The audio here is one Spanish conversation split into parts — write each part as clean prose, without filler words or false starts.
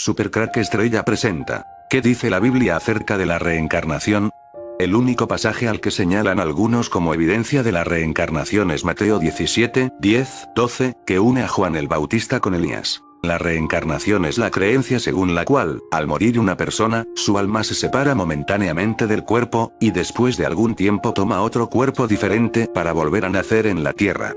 Supercrack Estrella presenta. ¿Qué dice la Biblia acerca de la reencarnación? El único pasaje al que señalan algunos como evidencia de la reencarnación es Mateo 17, 10, 12, que une a Juan el Bautista con Elías. La reencarnación es la creencia según la cual, al morir una persona, su alma se separa momentáneamente del cuerpo, y después de algún tiempo toma otro cuerpo diferente para volver a nacer en la tierra.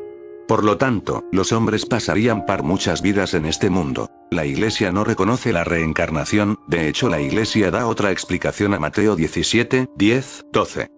Por lo tanto, los hombres pasarían por muchas vidas en este mundo. La Iglesia no reconoce la reencarnación, de hecho la Iglesia da otra explicación a Mateo 17, 10, 12.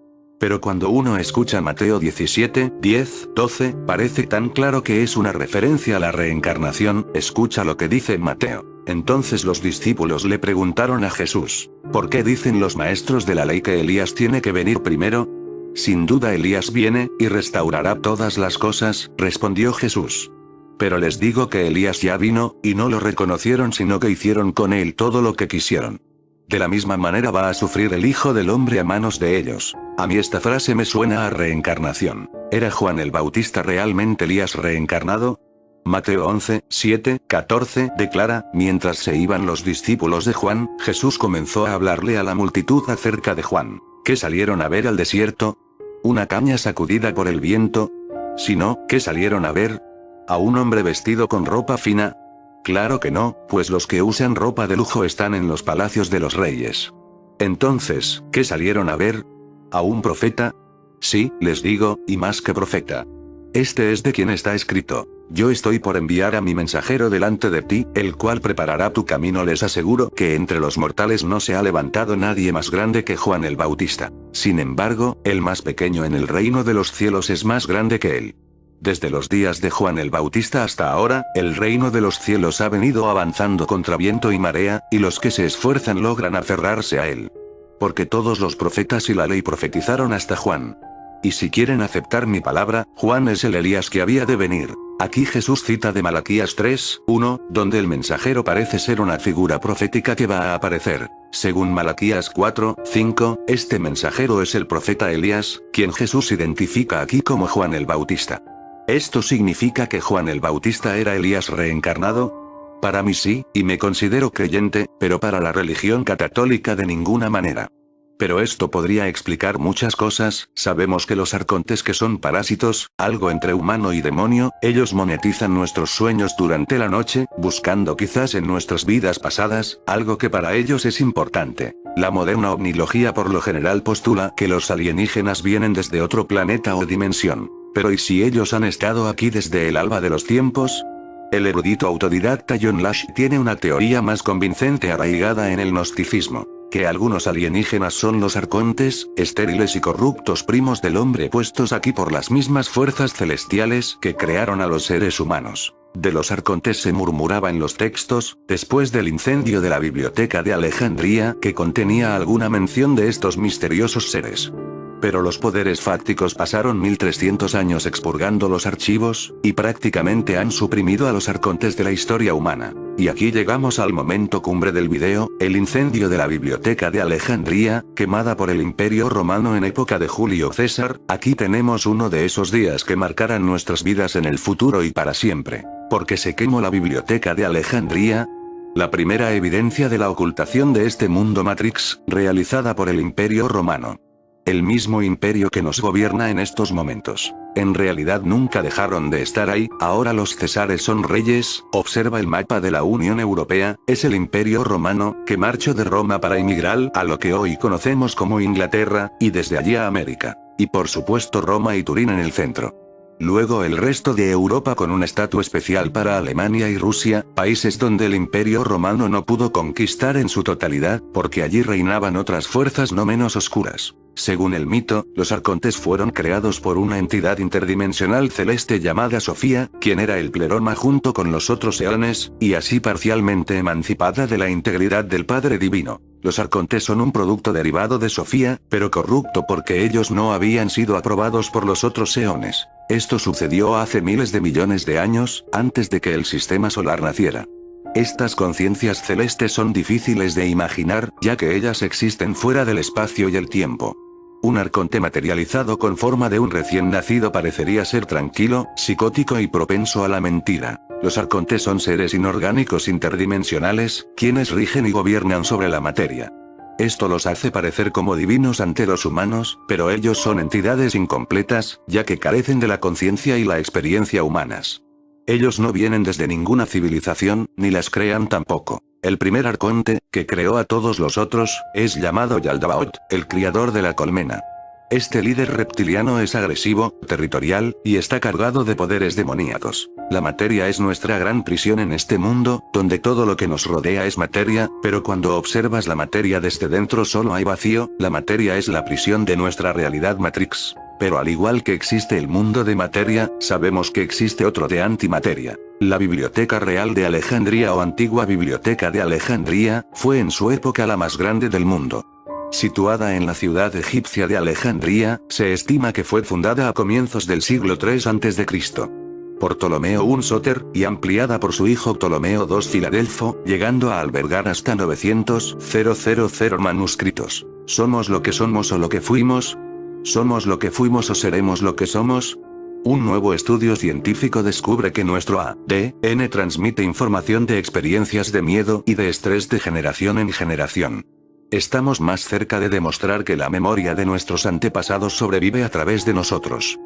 Pero cuando uno escucha Mateo 17, 10, 12, parece tan claro que es una referencia a la reencarnación. Escucha lo que dice Mateo. Entonces los discípulos le preguntaron a Jesús, ¿por qué dicen los maestros de la ley que Elías tiene que venir primero? Sin duda Elías viene, y restaurará todas las cosas, respondió Jesús. Pero les digo que Elías ya vino, y no lo reconocieron sino que hicieron con él todo lo que quisieron. De la misma manera va a sufrir el Hijo del Hombre a manos de ellos. A mí esta frase me suena a reencarnación. ¿Era Juan el Bautista realmente Elías reencarnado? Mateo 11, 7, 14 declara, mientras se iban los discípulos de Juan, Jesús comenzó a hablarle a la multitud acerca de Juan. ¿Qué salieron a ver al desierto? ¿Una caña sacudida por el viento? Si no, ¿qué salieron a ver? ¿A un hombre vestido con ropa fina? Claro que no, pues los que usan ropa de lujo están en los palacios de los reyes. Entonces, ¿qué salieron a ver? ¿A un profeta? Sí, les digo, y más que profeta. Este es de quien está escrito: yo estoy por enviar a mi mensajero delante de ti, el cual preparará tu camino. Les aseguro que entre los mortales no se ha levantado nadie más grande que Juan el Bautista. Sin embargo, el más pequeño en el reino de los cielos es más grande que él. Desde los días de Juan el Bautista hasta ahora, el reino de los cielos ha venido avanzando contra viento y marea, y los que se esfuerzan logran aferrarse a él. Porque todos los profetas y la ley profetizaron hasta Juan. Y si quieren aceptar mi palabra, Juan es el Elías que había de venir. Aquí Jesús cita de Malaquías 3, 1, donde el mensajero parece ser una figura profética que va a aparecer. Según Malaquías 4, 5, este mensajero es el profeta Elías, quien Jesús identifica aquí como Juan el Bautista. ¿Esto significa que Juan el Bautista era Elías reencarnado? Para mí sí, y me considero creyente, pero para la religión católica de ninguna manera. Pero esto podría explicar muchas cosas. Sabemos que los arcontes, que son parásitos, algo entre humano y demonio, ellos monetizan nuestros sueños durante la noche, buscando quizás en nuestras vidas pasadas, algo que para ellos es importante. La moderna ovnilogía por lo general postula que los alienígenas vienen desde otro planeta o dimensión. Pero ¿y si ellos han estado aquí desde el alba de los tiempos? El erudito autodidacta John Lash tiene una teoría más convincente arraigada en el gnosticismo. Que algunos alienígenas son los arcontes, estériles y corruptos primos del hombre puestos aquí por las mismas fuerzas celestiales que crearon a los seres humanos. De los arcontes se murmuraba en los textos, después del incendio de la biblioteca de Alejandría, que contenía alguna mención de estos misteriosos seres. Pero los poderes fácticos pasaron 1300 años expurgando los archivos, y prácticamente han suprimido a los arcontes de la historia humana. Y aquí llegamos al momento cumbre del video, el incendio de la biblioteca de Alejandría, quemada por el Imperio Romano en época de Julio César. Aquí tenemos uno de esos días que marcarán nuestras vidas en el futuro y para siempre. Porque se quemó la biblioteca de Alejandría. La primera evidencia de la ocultación de este mundo Matrix, realizada por el Imperio Romano. El mismo imperio que nos gobierna en estos momentos. En realidad nunca dejaron de estar ahí, ahora los césares son reyes. Observa el mapa de la Unión Europea, es el Imperio Romano, que marchó de Roma para emigrar a lo que hoy conocemos como Inglaterra, y desde allí a América. Y por supuesto Roma y Turín en el centro. Luego el resto de Europa con un estatus especial para Alemania y Rusia, países donde el Imperio Romano no pudo conquistar en su totalidad, porque allí reinaban otras fuerzas no menos oscuras. Según el mito, los arcontes fueron creados por una entidad interdimensional celeste llamada Sofía, quien era el pleroma junto con los otros eones, y así parcialmente emancipada de la integridad del Padre Divino. Los arcontes son un producto derivado de Sofía, pero corrupto porque ellos no habían sido aprobados por los otros eones. Esto sucedió hace miles de millones de años, antes de que el sistema solar naciera. Estas conciencias celestes son difíciles de imaginar, ya que ellas existen fuera del espacio y el tiempo. Un arconte materializado con forma de un recién nacido parecería ser tranquilo, psicótico y propenso a la mentira. Los arcontes son seres inorgánicos interdimensionales, quienes rigen y gobiernan sobre la materia. Esto los hace parecer como divinos ante los humanos, pero ellos son entidades incompletas, ya que carecen de la conciencia y la experiencia humanas. Ellos no vienen desde ninguna civilización, ni las crean tampoco. El primer arconte, que creó a todos los otros, es llamado Yaldabaoth, el criador de la colmena. Este líder reptiliano es agresivo, territorial, y está cargado de poderes demoníacos. La materia es nuestra gran prisión en este mundo, donde todo lo que nos rodea es materia, pero cuando observas la materia desde dentro solo hay vacío, la materia es la prisión de nuestra realidad Matrix. Pero al igual que existe el mundo de materia, sabemos que existe otro de antimateria. La Biblioteca Real de Alejandría o Antigua Biblioteca de Alejandría, fue en su época la más grande del mundo. Situada en la ciudad egipcia de Alejandría, se estima que fue fundada a comienzos del siglo III a.C. por Ptolomeo I Sóter, y ampliada por su hijo Ptolomeo II Filadelfo, llegando a albergar hasta 900.000 manuscritos. ¿Somos lo que somos o lo que fuimos? ¿Somos lo que fuimos o seremos lo que somos? Un nuevo estudio científico descubre que nuestro ADN transmite información de experiencias de miedo y de estrés de generación en generación. Estamos más cerca de demostrar que la memoria de nuestros antepasados sobrevive a través de nosotros.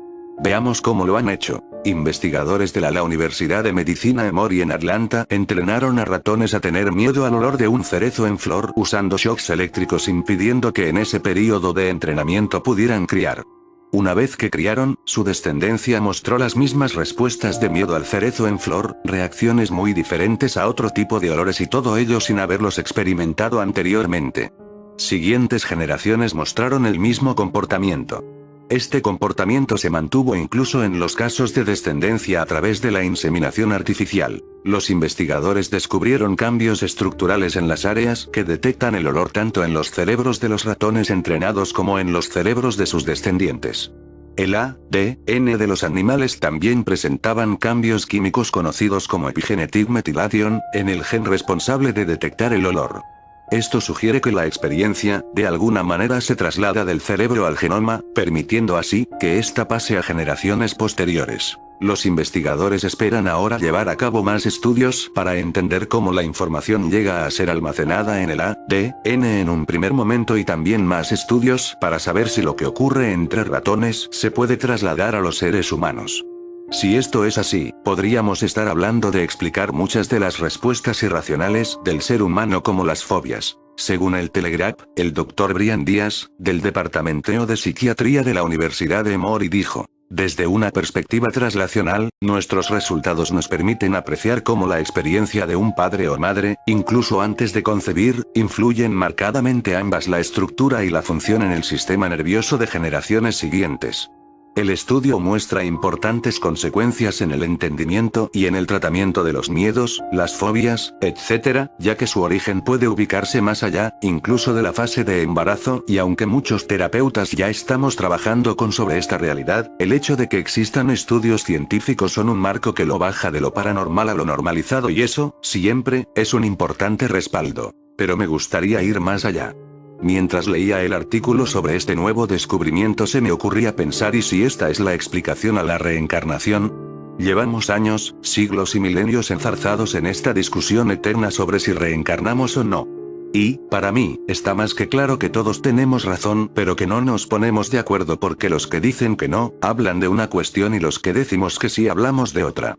Veamos cómo lo han hecho. Investigadores de la Universidad de Medicina Emory en Atlanta entrenaron a ratones a tener miedo al olor de un cerezo en flor usando shocks eléctricos impidiendo que en ese período de entrenamiento pudieran criar. Una vez que criaron, su descendencia mostró las mismas respuestas de miedo al cerezo en flor, reacciones muy diferentes a otro tipo de olores y todo ello sin haberlos experimentado anteriormente. Siguientes generaciones mostraron el mismo comportamiento. Este comportamiento se mantuvo incluso en los casos de descendencia a través de la inseminación artificial. Los investigadores descubrieron cambios estructurales en las áreas que detectan el olor tanto en los cerebros de los ratones entrenados como en los cerebros de sus descendientes. El ADN de los animales también presentaban cambios químicos conocidos como epigenetic methylation, en el gen responsable de detectar el olor. Esto sugiere que la experiencia, de alguna manera se traslada del cerebro al genoma, permitiendo así, que ésta pase a generaciones posteriores. Los investigadores esperan ahora llevar a cabo más estudios para entender cómo la información llega a ser almacenada en el ADN en un primer momento y también más estudios para saber si lo que ocurre entre ratones se puede trasladar a los seres humanos. Si esto es así, podríamos estar hablando de explicar muchas de las respuestas irracionales del ser humano como las fobias. Según el Telegraph, el Dr. Brian Díaz, del Departamento de Psiquiatría de la Universidad de Emory dijo: desde una perspectiva translacional, nuestros resultados nos permiten apreciar cómo la experiencia de un padre o madre, incluso antes de concebir, influyen marcadamente ambas la estructura y la función en el sistema nervioso de generaciones siguientes. El estudio muestra importantes consecuencias en el entendimiento y en el tratamiento de los miedos, las fobias, etc., ya que su origen puede ubicarse más allá, incluso de la fase de embarazo, y aunque muchos terapeutas ya estamos trabajando sobre esta realidad, el hecho de que existan estudios científicos son un marco que lo baja de lo paranormal a lo normalizado y eso, siempre, es un importante respaldo. Pero me gustaría ir más allá. Mientras leía el artículo sobre este nuevo descubrimiento se me ocurría pensar ¿y si esta es la explicación a la reencarnación? Llevamos años, siglos y milenios enzarzados en esta discusión eterna sobre si reencarnamos o no. Y, para mí, está más que claro que todos tenemos razón, pero que no nos ponemos de acuerdo porque los que dicen que no, hablan de una cuestión y los que decimos que sí hablamos de otra.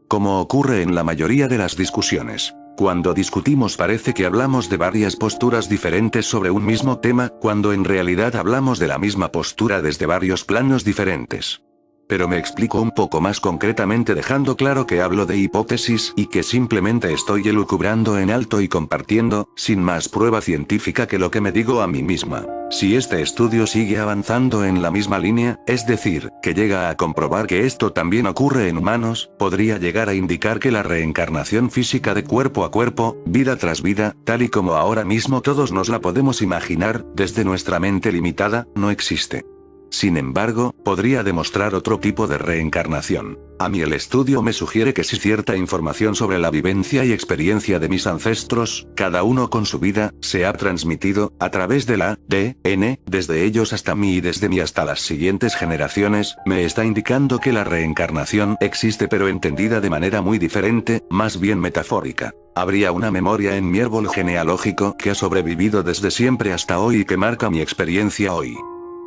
Como ocurre en la mayoría de las discusiones. Cuando discutimos parece que hablamos de varias posturas diferentes sobre un mismo tema, cuando en realidad hablamos de la misma postura desde varios planos diferentes. Pero me explico un poco más concretamente dejando claro que hablo de hipótesis y que simplemente estoy elucubrando en alto y compartiendo, sin más prueba científica que lo que me digo a mí misma. Si este estudio sigue avanzando en la misma línea, es decir, que llega a comprobar que esto también ocurre en humanos, podría llegar a indicar que la reencarnación física de cuerpo a cuerpo, vida tras vida, tal y como ahora mismo todos nos la podemos imaginar, desde nuestra mente limitada, no existe. Sin embargo, podría demostrar otro tipo de reencarnación. A mí el estudio me sugiere que si cierta información sobre la vivencia y experiencia de mis ancestros, cada uno con su vida, se ha transmitido, a través del ADN, desde ellos hasta mí y desde mí hasta las siguientes generaciones, me está indicando que la reencarnación existe pero entendida de manera muy diferente, más bien metafórica. Habría una memoria en mi árbol genealógico que ha sobrevivido desde siempre hasta hoy y que marca mi experiencia hoy.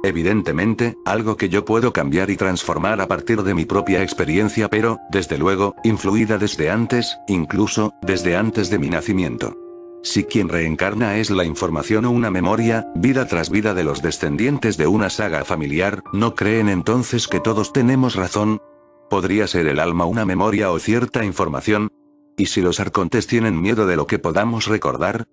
Evidentemente, algo que yo puedo cambiar y transformar a partir de mi propia experiencia, pero, desde luego, influida desde antes, incluso, desde antes de mi nacimiento. Si quien reencarna es la información o una memoria, vida tras vida de los descendientes de una saga familiar, ¿no creen entonces que todos tenemos razón? ¿Podría ser el alma una memoria o cierta información? ¿Y si los arcontes tienen miedo de lo que podamos recordar?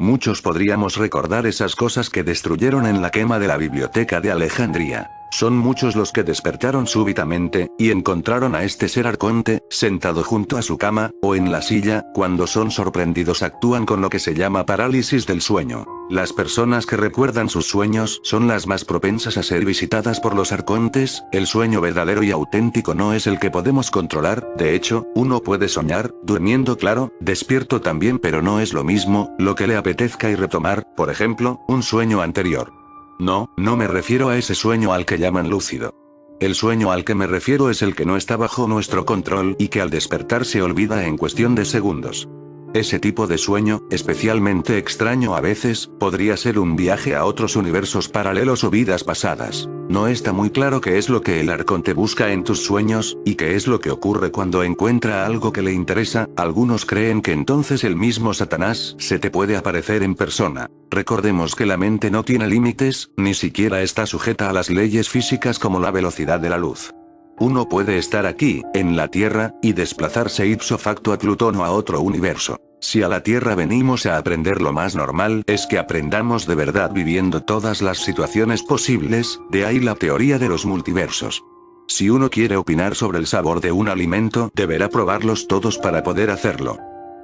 Muchos podríamos recordar esas cosas que destruyeron en la quema de la biblioteca de Alejandría. Son muchos los que despertaron súbitamente, y encontraron a este ser arconte, sentado junto a su cama, o en la silla, cuando son sorprendidos actúan con lo que se llama parálisis del sueño. Las personas que recuerdan sus sueños son las más propensas a ser visitadas por los arcontes. El sueño verdadero y auténtico no es el que podemos controlar, de hecho, uno puede soñar, durmiendo claro, despierto también, pero no es lo mismo, lo que le apetezca y retomar, por ejemplo, un sueño anterior. No me refiero a ese sueño al que llaman lúcido. El sueño al que me refiero es el que no está bajo nuestro control y que al despertar se olvida en cuestión de segundos. Ese tipo de sueño, especialmente extraño a veces, podría ser un viaje a otros universos paralelos o vidas pasadas. No está muy claro qué es lo que el arconte busca en tus sueños, y qué es lo que ocurre cuando encuentra algo que le interesa. Algunos creen que entonces el mismo Satanás se te puede aparecer en persona. Recordemos que la mente no tiene límites, ni siquiera está sujeta a las leyes físicas como la velocidad de la luz. Uno puede estar aquí, en la Tierra, y desplazarse ipso facto a Plutón o a otro universo. Si a la Tierra venimos a aprender, lo más normal es que aprendamos de verdad viviendo todas las situaciones posibles, de ahí la teoría de los multiversos. Si uno quiere opinar sobre el sabor de un alimento, deberá probarlos todos para poder hacerlo.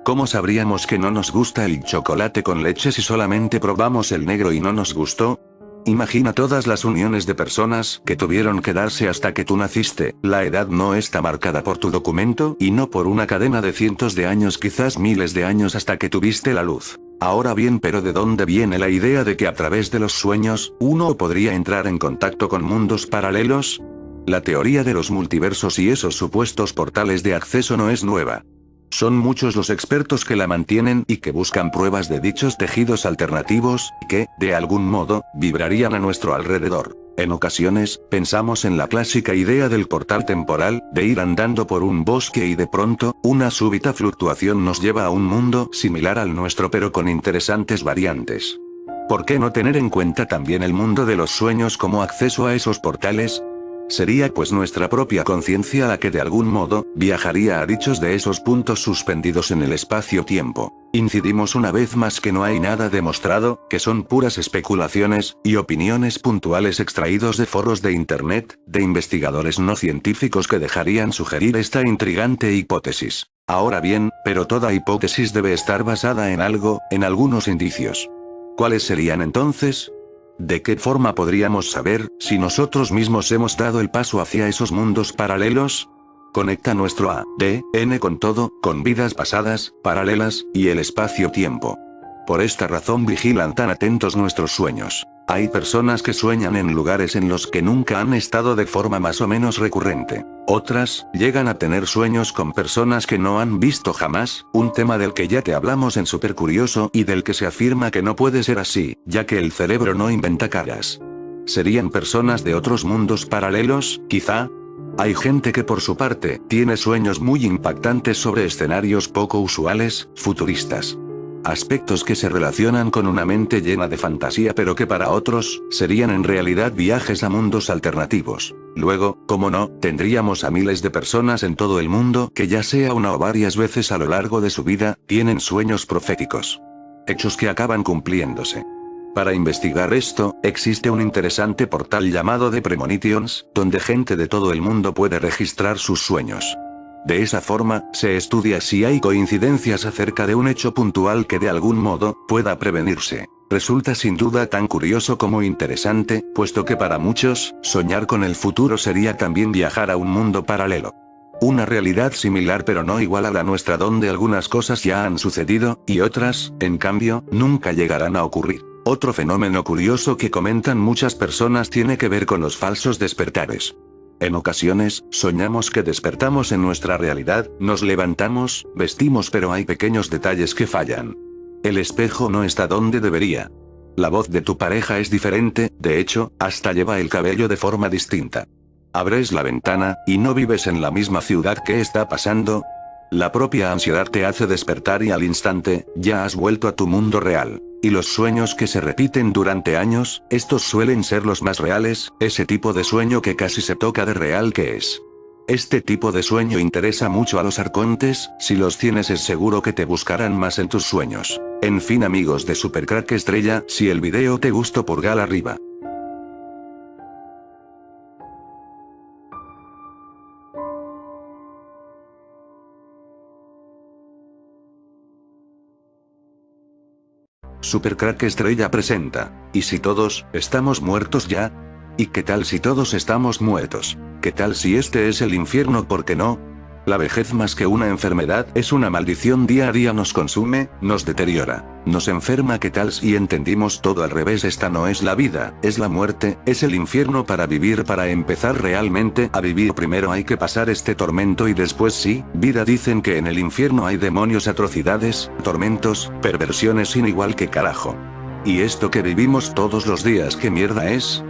¿Cómo sabríamos que no nos gusta el chocolate con leche si solamente probamos el negro y no nos gustó? Imagina todas las uniones de personas que tuvieron que darse hasta que tú naciste. La edad no está marcada por tu documento, y no por una cadena de cientos de años, quizás miles de años hasta que tuviste la luz. Ahora bien, ¿pero de dónde viene la idea de que a través de los sueños, uno podría entrar en contacto con mundos paralelos? La teoría de los multiversos y esos supuestos portales de acceso no es nueva. Son muchos los expertos que la mantienen y que buscan pruebas de dichos tejidos alternativos, que, de algún modo, vibrarían a nuestro alrededor. En ocasiones, pensamos en la clásica idea del portal temporal, de ir andando por un bosque y de pronto, una súbita fluctuación nos lleva a un mundo similar al nuestro pero con interesantes variantes. ¿Por qué no tener en cuenta también el mundo de los sueños como acceso a esos portales? Sería pues nuestra propia conciencia la que de algún modo, viajaría a dichos de esos puntos suspendidos en el espacio-tiempo. Incidimos una vez más que no hay nada demostrado, que son puras especulaciones, y opiniones puntuales extraídos de foros de internet, de investigadores no científicos que dejarían sugerir esta intrigante hipótesis. Ahora bien, pero toda hipótesis debe estar basada en algo, en algunos indicios. ¿Cuáles serían entonces? ¿De qué forma podríamos saber si nosotros mismos hemos dado el paso hacia esos mundos paralelos? Conecta nuestro ADN con todo, con vidas pasadas, paralelas, y el espacio-tiempo. Por esta razón vigilan tan atentos nuestros sueños. Hay personas que sueñan en lugares en los que nunca han estado de forma más o menos recurrente. Otras, llegan a tener sueños con personas que no han visto jamás, un tema del que ya te hablamos en Super Curioso y del que se afirma que no puede ser así, ya que el cerebro no inventa caras. ¿Serían personas de otros mundos paralelos, quizá? Hay gente que por su parte, tiene sueños muy impactantes sobre escenarios poco usuales, futuristas. Aspectos que se relacionan con una mente llena de fantasía pero que para otros, serían en realidad viajes a mundos alternativos. Luego, como no, tendríamos a miles de personas en todo el mundo que ya sea una o varias veces a lo largo de su vida, tienen sueños proféticos. Hechos que acaban cumpliéndose. Para investigar esto, existe un interesante portal llamado The Premonitions, donde gente de todo el mundo puede registrar sus sueños. De esa forma, se estudia si hay coincidencias acerca de un hecho puntual que de algún modo, pueda prevenirse. Resulta sin duda tan curioso como interesante, puesto que para muchos, soñar con el futuro sería también viajar a un mundo paralelo. Una realidad similar pero no igual a la nuestra, donde algunas cosas ya han sucedido, y otras, en cambio, nunca llegarán a ocurrir. Otro fenómeno curioso que comentan muchas personas tiene que ver con los falsos despertares. En ocasiones, soñamos que despertamos en nuestra realidad, nos levantamos, vestimos, pero hay pequeños detalles que fallan. El espejo no está donde debería. La voz de tu pareja es diferente, de hecho, hasta lleva el cabello de forma distinta. Abres la ventana, y no vives en la misma ciudad. ¿Qué está pasando? La propia ansiedad te hace despertar y al instante, ya has vuelto a tu mundo real. Y los sueños que se repiten durante años, estos suelen ser los más reales, ese tipo de sueño que casi se toca de real que es. Este tipo de sueño interesa mucho a los arcontes, si los tienes es seguro que te buscarán más en tus sueños. En fin, amigos de Supercrack Estrella, si el video te gustó, pulgar arriba. Supercrack Estrella presenta. ¿Y si todos estamos muertos ya? ¿Y qué tal si todos estamos muertos? ¿Qué tal si este es el infierno? ¿Por qué no? La vejez, más que una enfermedad, es una maldición. Día a día nos consume, nos deteriora, nos enferma. ¿Qué tal si entendimos todo al revés? Esta no es la vida, es la muerte, es el infierno. Para vivir, para empezar realmente a vivir, primero hay que pasar este tormento y después sí, vida. Dicen que en el infierno hay demonios, atrocidades, tormentos, perversiones sin igual. Que carajo. ¿Y esto que vivimos todos los días, qué mierda es?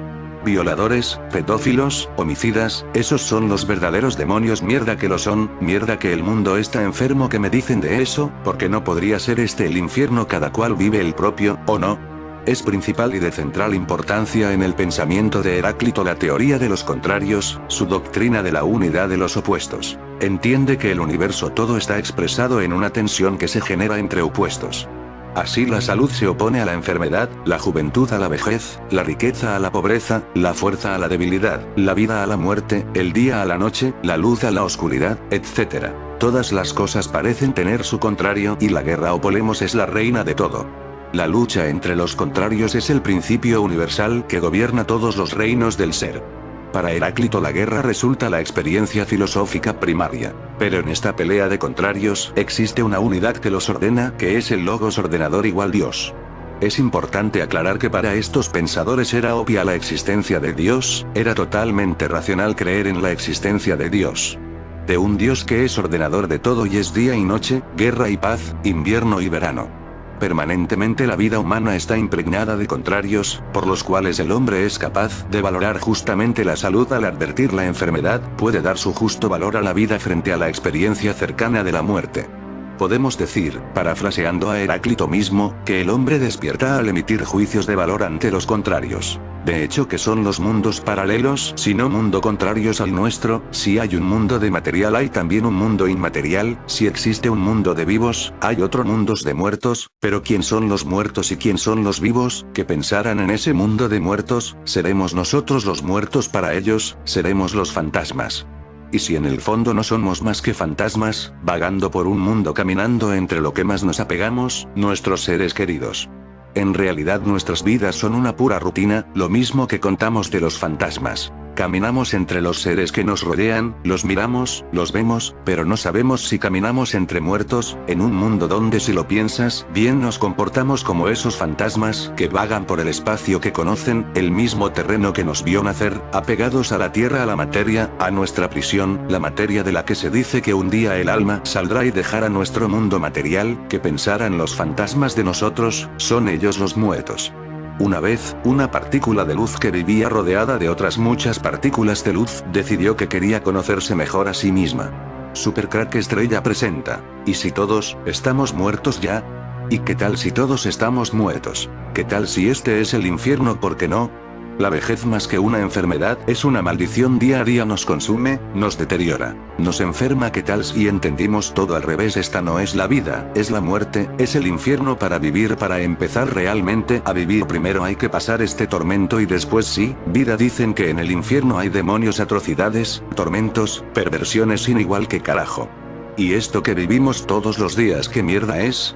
Violadores, pedófilos, homicidas, esos son los verdaderos demonios. Mierda que lo son, mierda que el mundo está enfermo. ¿Qué me dicen de eso? Porque no podría ser este el infierno. Cada cual vive el propio, ¿o no? Es principal y de central importancia en el pensamiento de Heráclito la teoría de los contrarios, su doctrina de la unidad de los opuestos. Entiende que el universo todo está expresado en una tensión que se genera entre opuestos. Así la salud se opone a la enfermedad, la juventud a la vejez, la riqueza a la pobreza, la fuerza a la debilidad, la vida a la muerte, el día a la noche, la luz a la oscuridad, etc. Todas las cosas parecen tener su contrario y la guerra o polemos es la reina de todo. La lucha entre los contrarios es el principio universal que gobierna todos los reinos del ser. Para Heráclito la guerra resulta la experiencia filosófica primaria. Pero en esta pelea de contrarios existe una unidad que los ordena, que es el Logos ordenador igual Dios. Es importante aclarar que para estos pensadores era obvia la existencia de Dios, era totalmente racional creer en la existencia de Dios. De un Dios que es ordenador de todo y es día y noche, guerra y paz, invierno y verano. Permanentemente la vida humana está impregnada de contrarios, por los cuales el hombre es capaz de valorar justamente la salud. Al advertir la enfermedad, puede dar su justo valor a la vida frente a la experiencia cercana de la muerte. Podemos decir, parafraseando a Heráclito mismo, que el hombre despierta al emitir juicios de valor ante los contrarios. De hecho, ¿qué son los mundos paralelos sino mundo contrarios al nuestro? Si hay un mundo de material, hay también un mundo inmaterial. Si existe un mundo de vivos, hay otro mundos de muertos. Pero ¿quién son los muertos y quién son los vivos? Que pensaran en ese mundo de muertos, ¿seremos nosotros los muertos para ellos? ¿Seremos los fantasmas? Y si en el fondo no somos más que fantasmas, vagando por un mundo, caminando entre lo que más nos apegamos, nuestros seres queridos. En realidad nuestras vidas son una pura rutina, lo mismo que contamos de los fantasmas. Caminamos entre los seres que nos rodean, los miramos, los vemos, pero no sabemos si caminamos entre muertos, en un mundo donde, si lo piensas bien, nos comportamos como esos fantasmas que vagan por el espacio, que conocen el mismo terreno que nos vio nacer, apegados a la tierra, a la materia, a nuestra prisión, la materia de la que se dice que un día el alma saldrá y dejará nuestro mundo material. Que pensaran los fantasmas de nosotros, son ellos los muertos. Una vez, una partícula de luz que vivía rodeada de otras muchas partículas de luz, decidió que quería conocerse mejor a sí misma. Supercrack Estrella presenta. ¿Y si todos estamos muertos ya? ¿Y qué tal si todos estamos muertos? ¿Qué tal si este es el infierno? ¿Por qué no? La vejez, más que una enfermedad, es una maldición. Día a día nos consume, nos deteriora, nos enferma. ¿Qué tal si entendimos todo al revés? Esta no es la vida, es la muerte, es el infierno. Para vivir, para empezar realmente a vivir, primero hay que pasar este tormento y después sí, vida. Dicen que en el infierno hay demonios, atrocidades, tormentos, perversiones sin igual. Que carajo. ¿Y esto que vivimos todos los días, qué mierda es?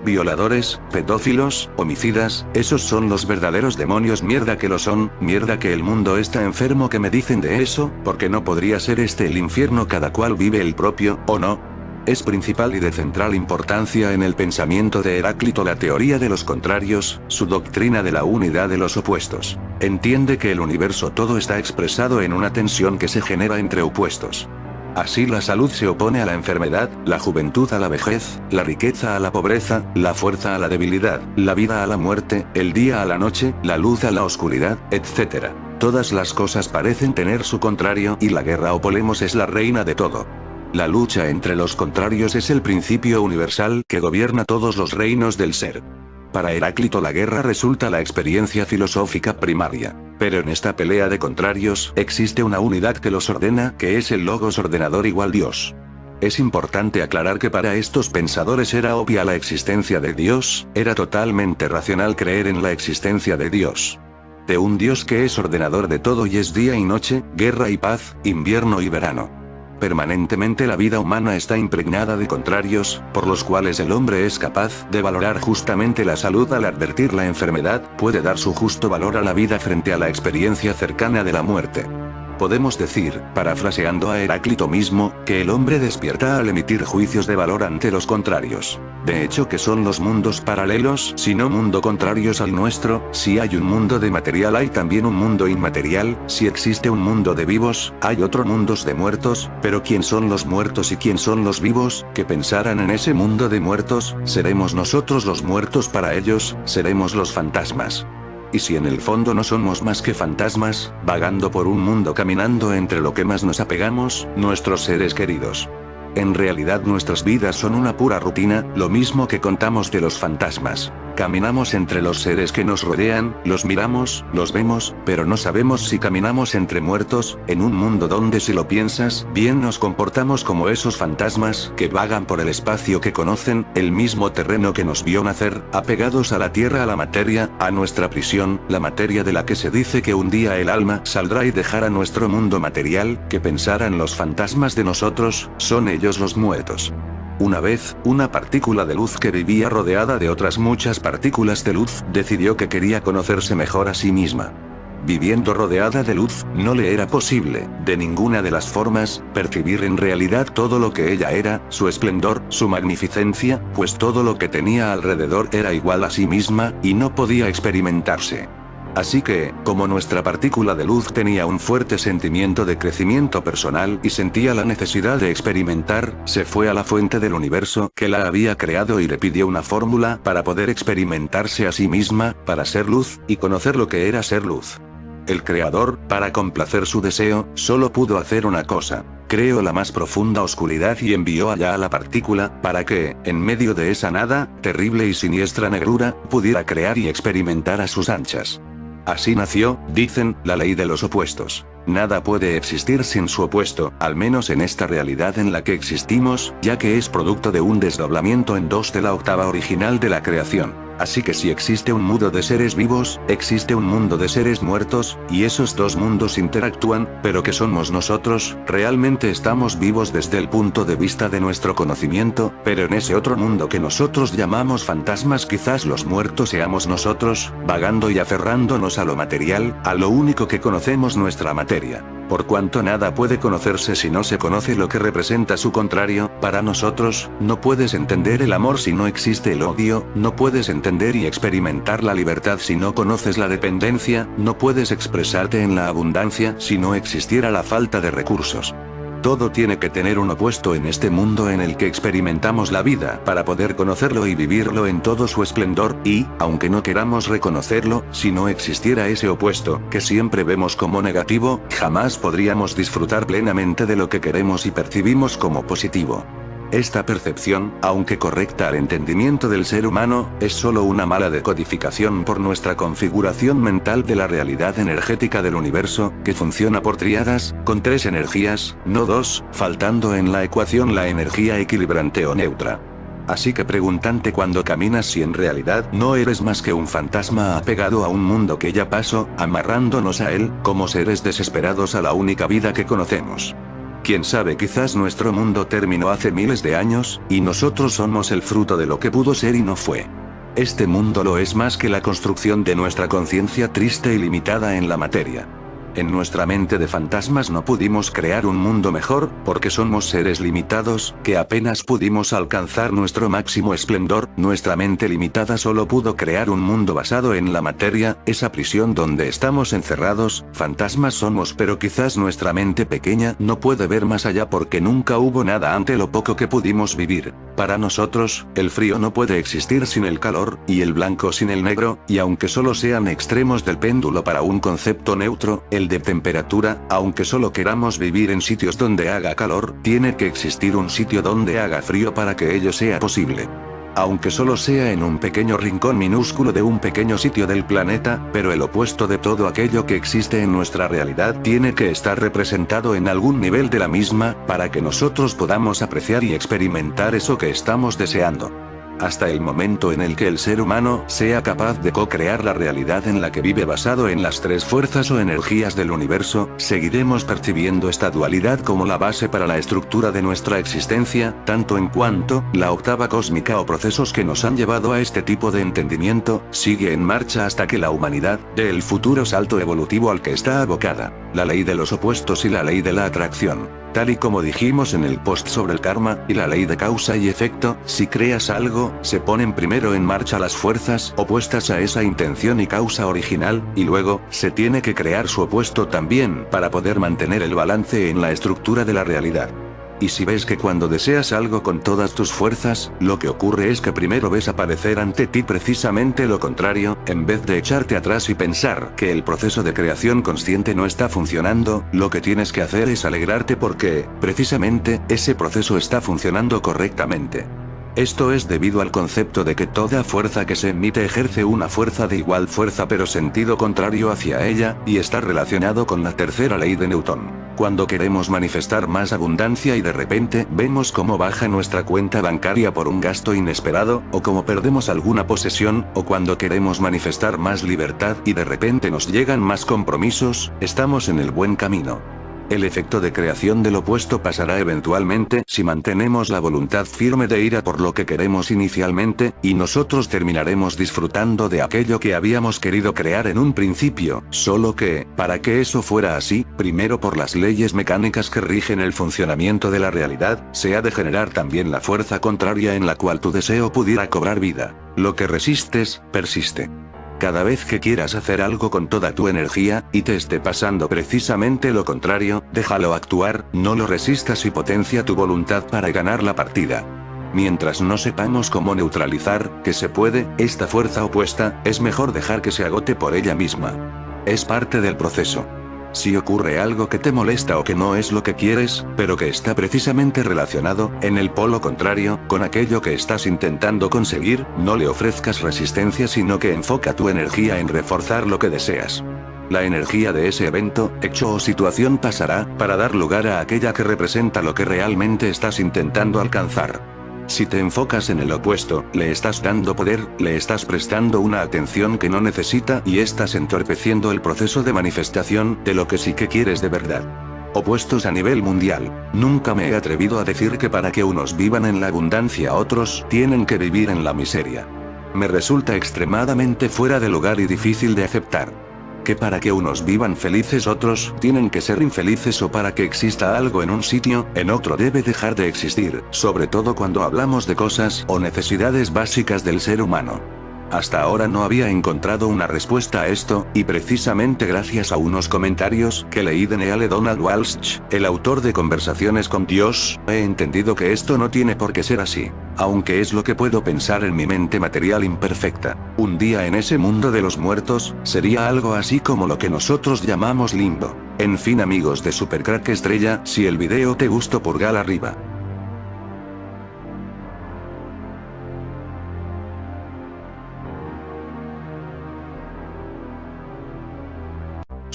violadores, pedófilos, homicidas, esos son los verdaderos demonios, mierda que lo son, mierda que el mundo está enfermo que me dicen de eso, porque no podría ser este el infierno, cada cual vive el propio, ¿o no? Es principal y de central importancia en el pensamiento de Heráclito la teoría de los contrarios, su doctrina de la unidad de los opuestos. Entiende que el universo todo está expresado en una tensión que se genera entre opuestos. Así la salud se opone a la enfermedad, la juventud a la vejez, la riqueza a la pobreza, la fuerza a la debilidad, la vida a la muerte, el día a la noche, la luz a la oscuridad, etc. Todas las cosas parecen tener su contrario y la guerra o polemos es la reina de todo. La lucha entre los contrarios es el principio universal que gobierna todos los reinos del ser. Para Heráclito la guerra resulta la experiencia filosófica primaria. Pero en esta pelea de contrarios existe una unidad que los ordena, que es el logos ordenador igual Dios. Es importante aclarar que para estos pensadores era obvia la existencia de Dios, era totalmente racional creer en la existencia de Dios. De un Dios que es ordenador de todo y es día y noche, guerra y paz, invierno y verano. Permanentemente la vida humana está impregnada de contrarios, por los cuales el hombre es capaz de valorar justamente la salud al advertir la enfermedad, puede dar su justo valor a la vida frente a la experiencia cercana de la muerte. Podemos decir, parafraseando a Heráclito mismo, que el hombre despierta al emitir juicios de valor ante los contrarios. De hecho, que son los mundos paralelos, si no mundo contrarios al nuestro, si hay un mundo de material hay también un mundo inmaterial, si existe un mundo de vivos, hay otro mundos de muertos, pero ¿quién son los muertos y quién son los vivos? Que pensaran en ese mundo de muertos, seremos nosotros los muertos para ellos, seremos los fantasmas. Y si en el fondo no somos más que fantasmas, vagando por un mundo caminando entre lo que más nos apegamos, nuestros seres queridos. En realidad nuestras vidas son una pura rutina, lo mismo que contamos de los fantasmas. Caminamos entre los seres que nos rodean, los miramos, los vemos, pero no sabemos si caminamos entre muertos, en un mundo donde si lo piensas, bien nos comportamos como esos fantasmas, que vagan por el espacio que conocen, el mismo terreno que nos vio nacer, apegados a la tierra, a la materia, a nuestra prisión, la materia de la que se dice que un día el alma saldrá y dejará nuestro mundo material, que pensaran los fantasmas de nosotros, son ellos los muertos. Una vez, una partícula de luz que vivía rodeada de otras muchas partículas de luz, decidió que quería conocerse mejor a sí misma. Viviendo rodeada de luz, no le era posible, de ninguna de las formas, percibir en realidad todo lo que ella era, su esplendor, su magnificencia, pues todo lo que tenía alrededor era igual a sí misma, y no podía experimentarse. Así que, como nuestra partícula de luz tenía un fuerte sentimiento de crecimiento personal y sentía la necesidad de experimentar, se fue a la fuente del universo que la había creado y le pidió una fórmula para poder experimentarse a sí misma, para ser luz, y conocer lo que era ser luz. El creador, para complacer su deseo, solo pudo hacer una cosa. Creó la más profunda oscuridad y envió allá a la partícula, para que, en medio de esa nada, terrible y siniestra negrura, pudiera crear y experimentar a sus anchas. Así nació, dicen, la ley de los opuestos. Nada puede existir sin su opuesto, al menos en esta realidad en la que existimos, ya que es producto de un desdoblamiento en dos de la octava original de la creación. Así que si existe un mundo de seres vivos, existe un mundo de seres muertos, y esos dos mundos interactúan, pero ¿qué somos nosotros? Realmente estamos vivos desde el punto de vista de nuestro conocimiento, pero en ese otro mundo que nosotros llamamos fantasmas quizás los muertos seamos nosotros, vagando y aferrándonos a lo material, a lo único que conocemos, nuestra materia. Por cuanto nada puede conocerse si no se conoce lo que representa su contrario, para nosotros, no puedes entender el amor si no existe el odio, no puedes entender y experimentar la libertad si no conoces la dependencia, no puedes expresarte en la abundancia si no existiera la falta de recursos. Todo tiene que tener un opuesto en este mundo en el que experimentamos la vida para poder conocerlo y vivirlo en todo su esplendor, y, aunque no queramos reconocerlo, si no existiera ese opuesto, que siempre vemos como negativo, jamás podríamos disfrutar plenamente de lo que queremos y percibimos como positivo. Esta percepción, aunque correcta al entendimiento del ser humano, es solo una mala decodificación por nuestra configuración mental de la realidad energética del universo, que funciona por tríadas, con tres energías, no dos, faltando en la ecuación la energía equilibrante o neutra. Así que preguntante cuando caminas si en realidad no eres más que un fantasma apegado a un mundo que ya pasó, amarrándonos a él, como seres desesperados a la única vida que conocemos. Quién sabe, quizás nuestro mundo terminó hace miles de años, y nosotros somos el fruto de lo que pudo ser y no fue. Este mundo lo es más que la construcción de nuestra conciencia triste y limitada en la materia. En nuestra mente de fantasmas no pudimos crear un mundo mejor, porque somos seres limitados, que apenas pudimos alcanzar nuestro máximo esplendor. Nuestra mente limitada solo pudo crear un mundo basado en la materia, esa prisión donde estamos encerrados. Fantasmas somos, pero quizás nuestra mente pequeña no puede ver más allá porque nunca hubo nada ante lo poco que pudimos vivir. Para nosotros, el frío no puede existir sin el calor, y el blanco sin el negro, y aunque solo sean extremos del péndulo para un concepto neutro, el de temperatura, aunque solo queramos vivir en sitios donde haga calor, tiene que existir un sitio donde haga frío para que ello sea posible. Aunque solo sea en un pequeño rincón minúsculo de un pequeño sitio del planeta, pero el opuesto de todo aquello que existe en nuestra realidad tiene que estar representado en algún nivel de la misma, para que nosotros podamos apreciar y experimentar eso que estamos deseando. Hasta el momento en el que el ser humano sea capaz de co-crear la realidad en la que vive basado en las tres fuerzas o energías del universo, seguiremos percibiendo esta dualidad como la base para la estructura de nuestra existencia, tanto en cuanto la octava cósmica o procesos que nos han llevado a este tipo de entendimiento sigue en marcha hasta que la humanidad dé el futuro salto evolutivo al que está abocada. La ley de los opuestos y la ley de la atracción. Tal y como dijimos en el post sobre el karma y la ley de causa y efecto, si creas algo, se ponen primero en marcha las fuerzas opuestas a esa intención y causa original, y luego, se tiene que crear su opuesto también, para poder mantener el balance en la estructura de la realidad. Y si ves que cuando deseas algo con todas tus fuerzas, lo que ocurre es que primero ves aparecer ante ti precisamente lo contrario, en vez de echarte atrás y pensar que el proceso de creación consciente no está funcionando, lo que tienes que hacer es alegrarte porque, precisamente, ese proceso está funcionando correctamente. Esto es debido al concepto de que toda fuerza que se emite ejerce una fuerza de igual fuerza pero sentido contrario hacia ella, y está relacionado con la tercera ley de Newton. Cuando queremos manifestar más abundancia y de repente vemos cómo baja nuestra cuenta bancaria por un gasto inesperado, o cómo perdemos alguna posesión, o cuando queremos manifestar más libertad y de repente nos llegan más compromisos, estamos en el buen camino. El efecto de creación del opuesto pasará eventualmente si mantenemos la voluntad firme de ir a por lo que queremos inicialmente, y nosotros terminaremos disfrutando de aquello que habíamos querido crear en un principio, solo que, para que eso fuera así, primero por las leyes mecánicas que rigen el funcionamiento de la realidad, se ha de generar también la fuerza contraria en la cual tu deseo pudiera cobrar vida. Lo que resistes, persiste. Cada vez que quieras hacer algo con toda tu energía, y te esté pasando precisamente lo contrario, déjalo actuar, no lo resistas y potencia tu voluntad para ganar la partida. Mientras no sepamos cómo neutralizar, que se puede, esta fuerza opuesta, es mejor dejar que se agote por ella misma. Es parte del proceso. Si ocurre algo que te molesta o que no es lo que quieres, pero que está precisamente relacionado, en el polo contrario, con aquello que estás intentando conseguir, no le ofrezcas resistencia sino que enfoca tu energía en reforzar lo que deseas. La energía de ese evento, hecho o situación pasará, para dar lugar a aquella que representa lo que realmente estás intentando alcanzar. Si te enfocas en el opuesto, le estás dando poder, le estás prestando una atención que no necesita y estás entorpeciendo el proceso de manifestación de lo que sí que quieres de verdad. Opuestos a nivel mundial. Nunca me he atrevido a decir que para que unos vivan en la abundancia otros tienen que vivir en la miseria. Me resulta extremadamente fuera de lugar y difícil de aceptar. Que para que unos vivan felices otros tienen que ser infelices, o para que exista algo en un sitio, en otro debe dejar de existir, sobre todo cuando hablamos de cosas o necesidades básicas del ser humano. Hasta ahora no había encontrado una respuesta a esto, y precisamente gracias a unos comentarios que leí de Neale Donald Walsh, el autor de Conversaciones con Dios, he entendido que esto no tiene por qué ser así. Aunque es lo que puedo pensar en mi mente material imperfecta. Un día en ese mundo de los muertos, sería algo así como lo que nosotros llamamos limbo. En fin, amigos de Supercrack Estrella, si el video te gustó, pulgar arriba.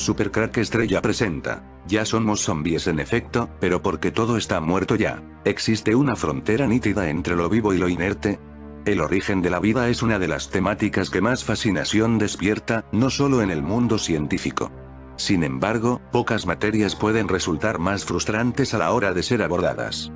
Supercrack Estrella presenta. Ya somos zombies en efecto, pero porque todo está muerto ya. ¿Existe una frontera nítida entre lo vivo y lo inerte? El origen de la vida es una de las temáticas que más fascinación despierta, no solo en el mundo científico, Sin embargo, pocas materias pueden resultar más frustrantes a la hora de ser abordadas.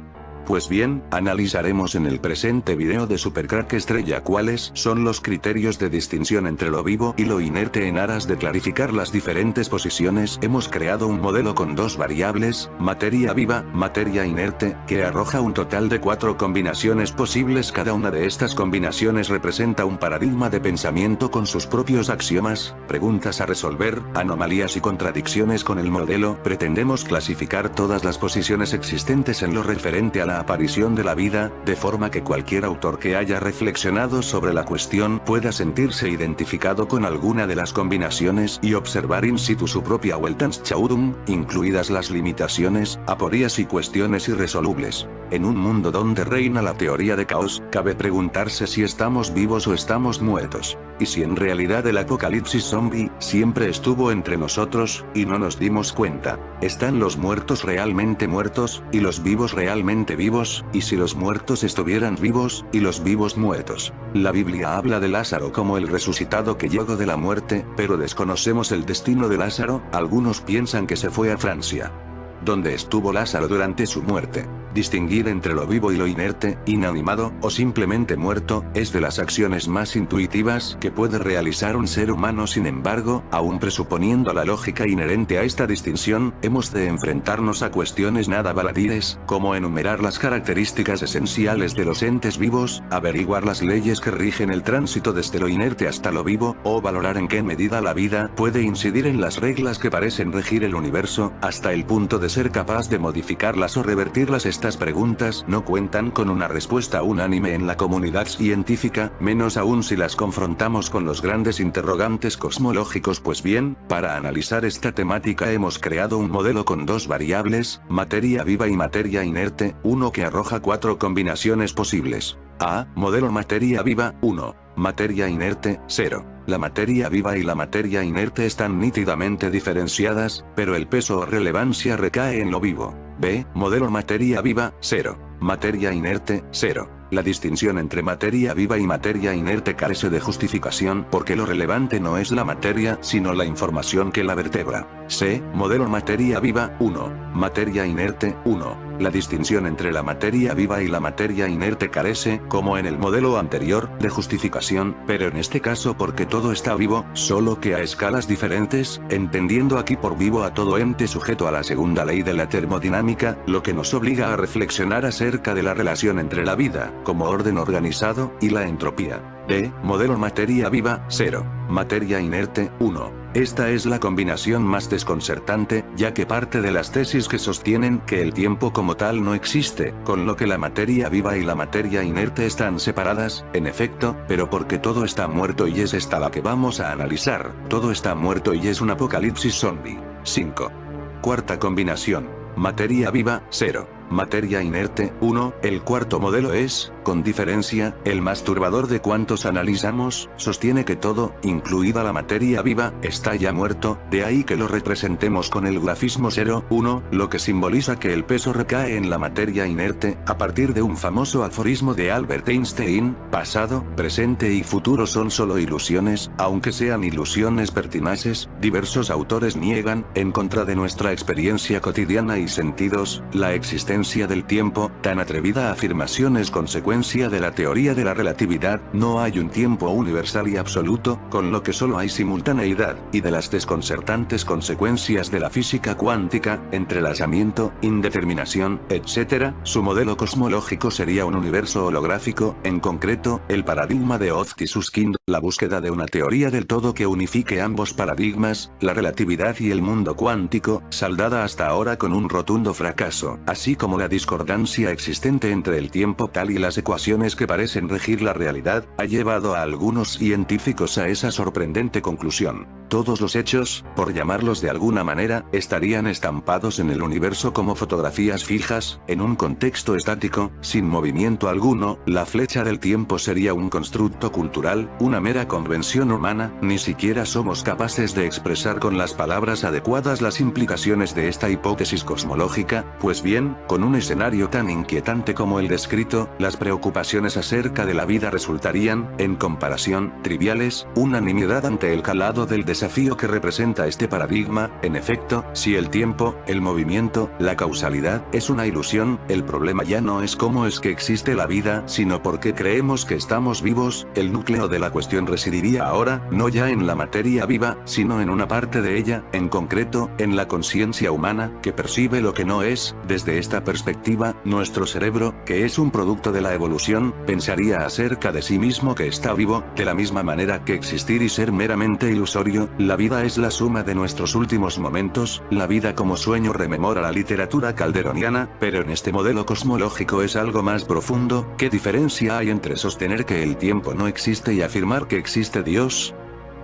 Pues bien, analizaremos en el presente video de Supercrack Estrella cuáles son los criterios de distinción entre lo vivo y lo inerte en aras de clarificar las diferentes posiciones. Hemos creado un modelo con dos variables, materia viva, materia inerte, que arroja un total de 4 combinaciones posibles. Cada una de estas combinaciones representa un paradigma de pensamiento con sus propios axiomas, preguntas a resolver, anomalías y contradicciones con el modelo. Pretendemos clasificar todas las posiciones existentes en lo referente a la aparición de la vida, de forma que cualquier autor que haya reflexionado sobre la cuestión pueda sentirse identificado con alguna de las combinaciones y observar in situ su propia Weltanschauung, incluidas las limitaciones, aporías y cuestiones irresolubles. En un mundo donde reina la teoría de caos, cabe preguntarse si estamos vivos o estamos muertos. Y si en realidad el apocalipsis zombie siempre estuvo entre nosotros, y no nos dimos cuenta. ¿Están los muertos realmente muertos, y los vivos realmente vivos? ¿Y si los muertos estuvieran vivos, y los vivos muertos? La Biblia habla de Lázaro como el resucitado que llegó de la muerte, pero desconocemos el destino de Lázaro. Algunos piensan que se fue a Francia. ¿Dónde estuvo Lázaro durante su muerte? Distinguir entre lo vivo y lo inerte, inanimado, o simplemente muerto, es de las acciones más intuitivas que puede realizar un ser humano. Sin embargo, aún presuponiendo la lógica inherente a esta distinción, hemos de enfrentarnos a cuestiones nada baladíes, como enumerar las características esenciales de los entes vivos, averiguar las leyes que rigen el tránsito desde lo inerte hasta lo vivo, o valorar en qué medida la vida puede incidir en las reglas que parecen regir el universo, hasta el punto de ser capaz de modificarlas o revertirlas. Estas preguntas no cuentan con una respuesta unánime en la comunidad científica, menos aún si las confrontamos con los grandes interrogantes cosmológicos. Pues bien, para analizar esta temática hemos creado un modelo con dos variables, materia viva y materia inerte, uno que arroja 4 combinaciones posibles. A. Modelo materia viva, 1. Materia inerte, 0. La materia viva y la materia inerte están nítidamente diferenciadas, pero el peso o relevancia recae en lo vivo. B. Modelo materia viva, 0. Materia inerte, 0. La distinción entre materia viva y materia inerte carece de justificación porque lo relevante no es la materia, sino la información que la vertebra. C. Modelo materia viva, 1. Materia inerte, 1. La distinción entre la materia viva y la materia inerte carece, como en el modelo anterior, de justificación, pero en este caso porque todo está vivo, solo que a escalas diferentes, entendiendo aquí por vivo a todo ente sujeto a la segunda ley de la termodinámica, lo que nos obliga a reflexionar acerca de la relación entre la vida, como orden organizado, y la entropía. D. Modelo materia viva, 0. Materia inerte, 1. Esta es la combinación más desconcertante, ya que parte de las tesis que sostienen que el tiempo como tal no existe, con lo que la materia viva y la materia inerte están separadas, en efecto, pero porque todo está muerto y es esta la que vamos a analizar. Todo está muerto y es un apocalipsis zombie. 5. Cuarta combinación. Materia viva, 0. Materia inerte, 1. El cuarto modelo es, con diferencia, el más turbador de cuantos analizamos. Sostiene que todo, incluida la materia viva, está ya muerto, de ahí que lo representemos con el grafismo 0, 1, lo que simboliza que el peso recae en la materia inerte, a partir de un famoso aforismo de Albert Einstein: pasado, presente y futuro son solo ilusiones, aunque sean ilusiones pertinaces. Diversos autores niegan, en contra de nuestra experiencia cotidiana y sentidos, la existencia del tiempo. Tan atrevida afirmación es consecuencia de la teoría de la relatividad. No hay un tiempo universal y absoluto, con lo que solo hay simultaneidad, y de las desconcertantes consecuencias de la física cuántica, entrelazamiento, indeterminación, etc. Su modelo cosmológico sería un universo holográfico, en concreto, el paradigma de Okhti-Susskind, la búsqueda de una teoría del todo que unifique ambos paradigmas, la relatividad y el mundo cuántico, saldada hasta ahora con un rotundo fracaso, así como la discordancia existente entre el tiempo tal y las ecuaciones que parecen regir la realidad, ha llevado a algunos científicos a esa sorprendente conclusión. Todos los hechos, por llamarlos de alguna manera, estarían estampados en el universo como fotografías fijas, en un contexto estático, sin movimiento alguno. La flecha del tiempo sería un constructo cultural, una mera convención humana. Ni siquiera somos capaces de expresar con las palabras adecuadas las implicaciones de esta hipótesis cosmológica. Pues bien, con un escenario tan inquietante como el descrito, las preocupaciones acerca de la vida resultarían, en comparación, triviales. Una nimiedad ante el calado del desastre desafío que representa este paradigma. En efecto, si el tiempo, el movimiento, la causalidad, es una ilusión, el problema ya no es cómo es que existe la vida, sino por qué creemos que estamos vivos. El núcleo de la cuestión residiría ahora, no ya en la materia viva, sino en una parte de ella, en concreto, en la conciencia humana, que percibe lo que no es. Desde esta perspectiva, nuestro cerebro, que es un producto de la evolución, pensaría acerca de sí mismo que está vivo, de la misma manera que existir y ser meramente ilusorio. La vida es la suma de nuestros últimos momentos. La vida como sueño rememora la literatura calderoniana, pero en este modelo cosmológico es algo más profundo. ¿Qué diferencia hay entre sostener que el tiempo no existe y afirmar que existe Dios?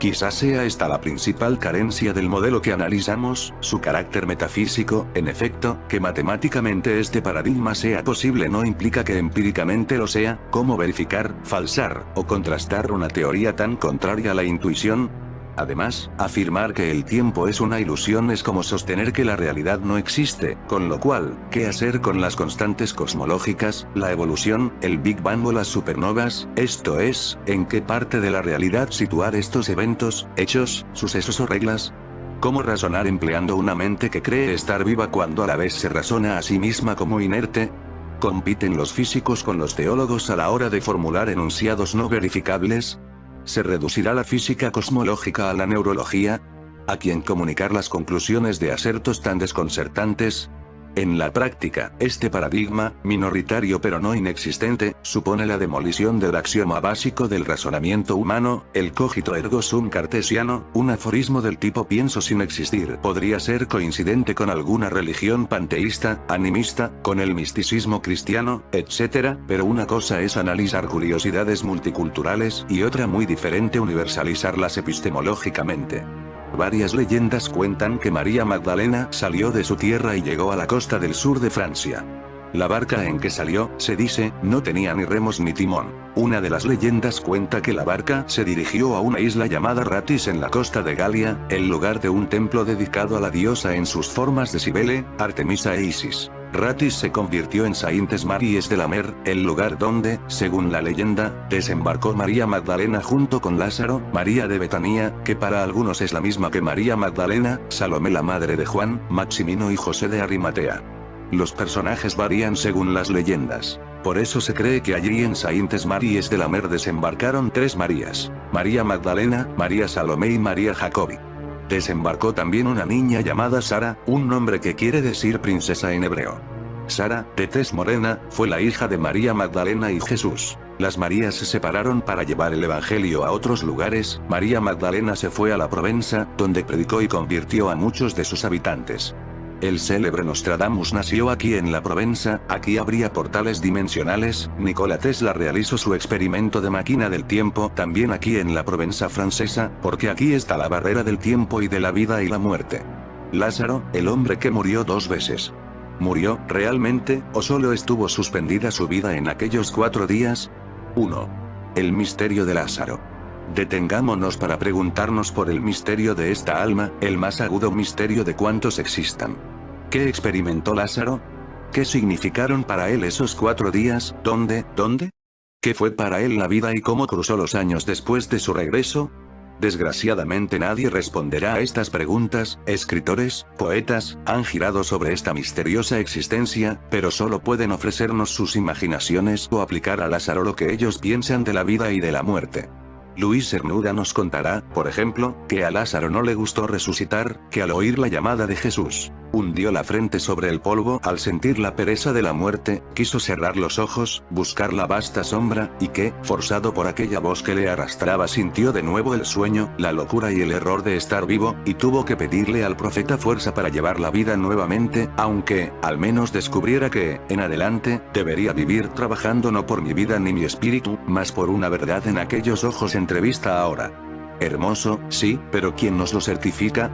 Quizás sea esta la principal carencia del modelo que analizamos, su carácter metafísico. En efecto, que matemáticamente este paradigma sea posible no implica que empíricamente lo sea. ¿Cómo verificar, falsar, o contrastar una teoría tan contraria a la intuición? Además, afirmar que el tiempo es una ilusión es como sostener que la realidad no existe, con lo cual, ¿qué hacer con las constantes cosmológicas, la evolución, el Big Bang o las supernovas? Esto es, ¿en qué parte de la realidad situar estos eventos, hechos, sucesos o reglas? ¿Cómo razonar empleando una mente que cree estar viva cuando a la vez se razona a sí misma como inerte? ¿Compiten los físicos con los teólogos a la hora de formular enunciados no verificables? ¿Se reducirá la física cosmológica a la neurología? ¿A quién comunicar las conclusiones de asertos tan desconcertantes? En la práctica, este paradigma, minoritario pero no inexistente, supone la demolición del axioma básico del razonamiento humano, el cogito ergo sum cartesiano. Un aforismo del tipo pienso sin existir podría ser coincidente con alguna religión panteísta, animista, con el misticismo cristiano, etc., pero una cosa es analizar curiosidades multiculturales y otra muy diferente universalizarlas epistemológicamente. Varias leyendas cuentan que María Magdalena salió de su tierra y llegó a la costa del sur de Francia. La barca en que salió, se dice, no tenía ni remos ni timón. Una de las leyendas cuenta que la barca se dirigió a una isla llamada Ratis en la costa de Galia, el lugar de un templo dedicado a la diosa en sus formas de Cibele, Artemisa e Isis. Ratis se convirtió en Saintes Maries de la Mer, el lugar donde, según la leyenda, desembarcó María Magdalena junto con Lázaro, María de Betania, que para algunos es la misma que María Magdalena, Salomé la madre de Juan, Maximino y José de Arimatea. Los personajes varían según las leyendas. Por eso se cree que allí en Saintes Maries de la Mer desembarcaron tres Marías: María Magdalena, María Salomé y María Jacobi. Desembarcó también una niña llamada Sara, un nombre que quiere decir princesa en hebreo. Sara, de tez morena, fue la hija de María Magdalena y Jesús. Las Marías se separaron para llevar el evangelio a otros lugares. María Magdalena se fue a la Provenza, donde predicó y convirtió a muchos de sus habitantes. El célebre Nostradamus nació aquí en la Provenza, aquí habría portales dimensionales. Nikola Tesla realizó su experimento de máquina del tiempo también aquí en la Provenza francesa, porque aquí está la barrera del tiempo y de la vida y la muerte. Lázaro, el hombre que murió 2 veces. ¿Murió, realmente, o solo estuvo suspendida su vida en aquellos 4 días? 1. El misterio de Lázaro. Detengámonos para preguntarnos por el misterio de esta alma, el más agudo misterio de cuantos existan. ¿Qué experimentó Lázaro? ¿Qué significaron para él esos 4 días? ¿Dónde? ¿Qué fue para él la vida y cómo cruzó los años después de su regreso? Desgraciadamente nadie responderá a estas preguntas. Escritores, poetas, han girado sobre esta misteriosa existencia, pero solo pueden ofrecernos sus imaginaciones o aplicar a Lázaro lo que ellos piensan de la vida y de la muerte. Luis Cernuda nos contará, por ejemplo, que a Lázaro no le gustó resucitar, que al oír la llamada de Jesús, hundió la frente sobre el polvo al sentir la pereza de la muerte, quiso cerrar los ojos, buscar la vasta sombra, y que, forzado por aquella voz que le arrastraba, sintió de nuevo el sueño, la locura y el error de estar vivo, y tuvo que pedirle al profeta fuerza para llevar la vida nuevamente, aunque, al menos descubriera que, en adelante, debería vivir trabajando no por mi vida ni mi espíritu, mas por una verdad en aquellos ojos entrevista ahora. Hermoso, sí, pero ¿quién nos lo certifica?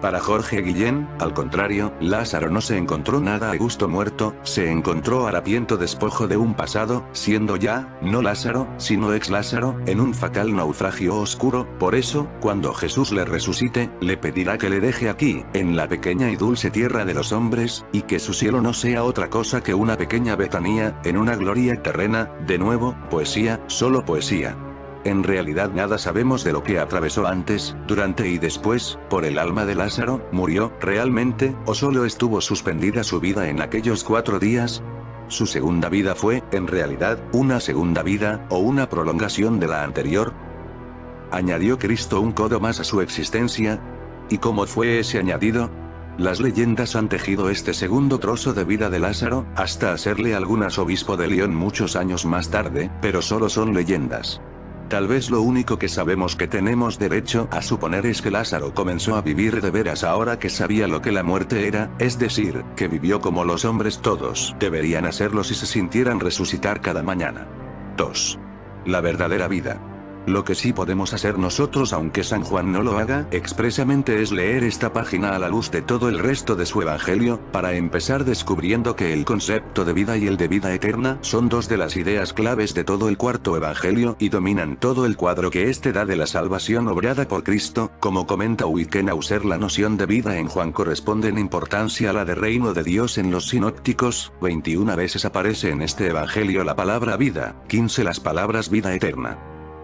Para Jorge Guillén, al contrario, Lázaro no se encontró nada a gusto muerto, se encontró harapiento despojo de un pasado, siendo ya, no Lázaro, sino ex Lázaro, en un fatal naufragio oscuro. Por eso, cuando Jesús le resucite, le pedirá que le deje aquí, en la pequeña y dulce tierra de los hombres, y que su cielo no sea otra cosa que una pequeña Betanía, en una gloria terrena. De nuevo, poesía, solo poesía. En realidad nada sabemos de lo que atravesó antes, durante y después, por el alma de Lázaro. ¿Murió, realmente, o solo estuvo suspendida su vida en aquellos 4 días? ¿Su segunda vida fue, en realidad, una segunda vida, o una prolongación de la anterior? ¿Añadió Cristo un codo más a su existencia? ¿Y cómo fue ese añadido? Las leyendas han tejido este segundo trozo de vida de Lázaro, hasta hacerle algún arzobispo de León muchos años más tarde, pero solo son leyendas. Tal vez lo único que sabemos que tenemos derecho a suponer es que Lázaro comenzó a vivir de veras ahora que sabía lo que la muerte era, es decir, que vivió como los hombres todos deberían hacerlo si se sintieran resucitar cada mañana. 2. La verdadera vida. Lo que sí podemos hacer nosotros, aunque San Juan no lo haga expresamente, es leer esta página a la luz de todo el resto de su evangelio, para empezar descubriendo que el concepto de vida y el de vida eterna son 2 de las ideas claves de todo el cuarto evangelio y dominan todo el cuadro que este da de la salvación obrada por Cristo. Como comenta Wickenhauser, la noción de vida en Juan corresponde en importancia a la de reino de Dios en los sinópticos. 21 veces aparece en este evangelio la palabra vida, 15 las palabras vida eterna.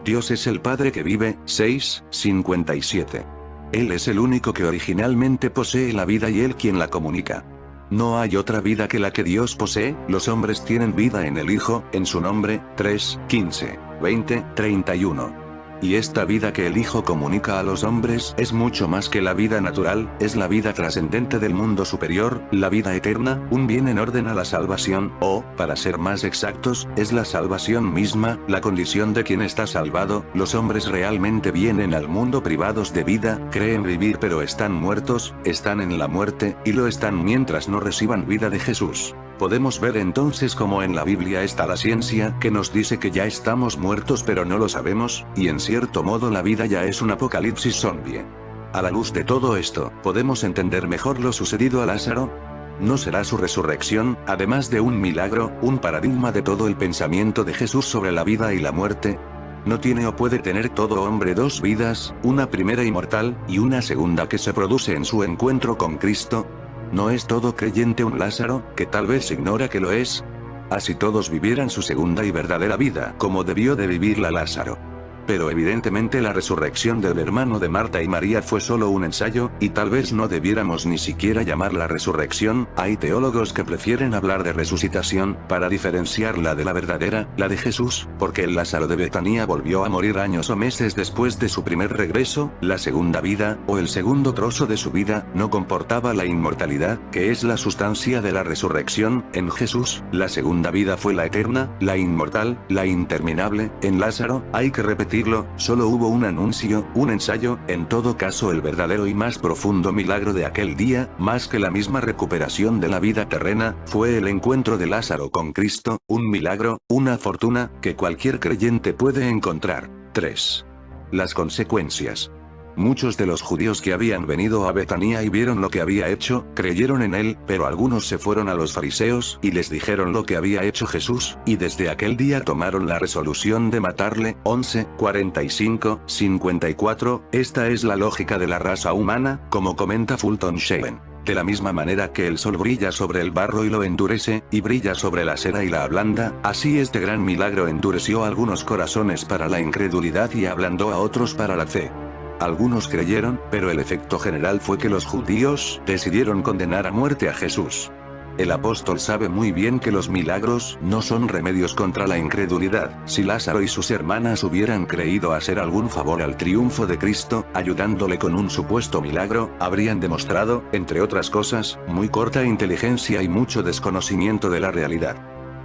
Dios es el Padre que vive. 6:57. Él es el único que originalmente posee la vida y Él quien la comunica. No hay otra vida que la que Dios posee. Los hombres tienen vida en el Hijo, en su nombre. 3:15, 20, 31. Y esta vida que el Hijo comunica a los hombres es mucho más que la vida natural, es la vida trascendente del mundo superior, la vida eterna, un bien en orden a la salvación, o, para ser más exactos, es la salvación misma, la condición de quien está salvado. Los hombres realmente vienen al mundo privados de vida, creen vivir pero están muertos, están en la muerte, y lo están mientras no reciban vida de Jesús. Podemos ver entonces cómo en la Biblia está la ciencia, que nos dice que ya estamos muertos pero no lo sabemos, y en cierto modo la vida ya es un apocalipsis zombie. A la luz de todo esto, ¿podemos entender mejor lo sucedido a Lázaro? ¿No será su resurrección, además de un milagro, un paradigma de todo el pensamiento de Jesús sobre la vida y la muerte? ¿No tiene o puede tener todo hombre 2 vidas, una primera inmortal, y una segunda que se produce en su encuentro con Cristo? ¿No es todo creyente un Lázaro, que tal vez ignora que lo es? Así todos vivieran su segunda y verdadera vida, como debió de vivirla Lázaro. Pero evidentemente la resurrección del hermano de Marta y María fue solo un ensayo, y tal vez no debiéramos ni siquiera llamarla resurrección. Hay teólogos que prefieren hablar de resucitación, para diferenciarla de la verdadera, la de Jesús, porque el Lázaro de Betania volvió a morir años o meses después de su primer regreso. La segunda vida, o el segundo trozo de su vida, no comportaba la inmortalidad, que es la sustancia de la resurrección. En Jesús, la segunda vida fue la eterna, la inmortal, la interminable. En Lázaro, hay que repetir solo hubo un anuncio, un ensayo. En todo caso, el verdadero y más profundo milagro de aquel día, más que la misma recuperación de la vida terrena, fue el encuentro de Lázaro con Cristo, un milagro, una fortuna, que cualquier creyente puede encontrar. 3. Las consecuencias. Muchos de los judíos que habían venido a Betania y vieron lo que había hecho, creyeron en él, pero algunos se fueron a los fariseos y les dijeron lo que había hecho Jesús, y desde aquel día tomaron la resolución de matarle. 11:45-54. Esta es la lógica de la raza humana, como comenta Fulton Sheen. De la misma manera que el sol brilla sobre el barro y lo endurece, y brilla sobre la cera y la ablanda, así este gran milagro endureció a algunos corazones para la incredulidad y ablandó a otros para la fe. Algunos creyeron, pero el efecto general fue que los judíos decidieron condenar a muerte a Jesús. El apóstol sabe muy bien que los milagros no son remedios contra la incredulidad. Si Lázaro y sus hermanas hubieran creído hacer algún favor al triunfo de Cristo, ayudándole con un supuesto milagro, habrían demostrado, entre otras cosas, muy corta inteligencia y mucho desconocimiento de la realidad.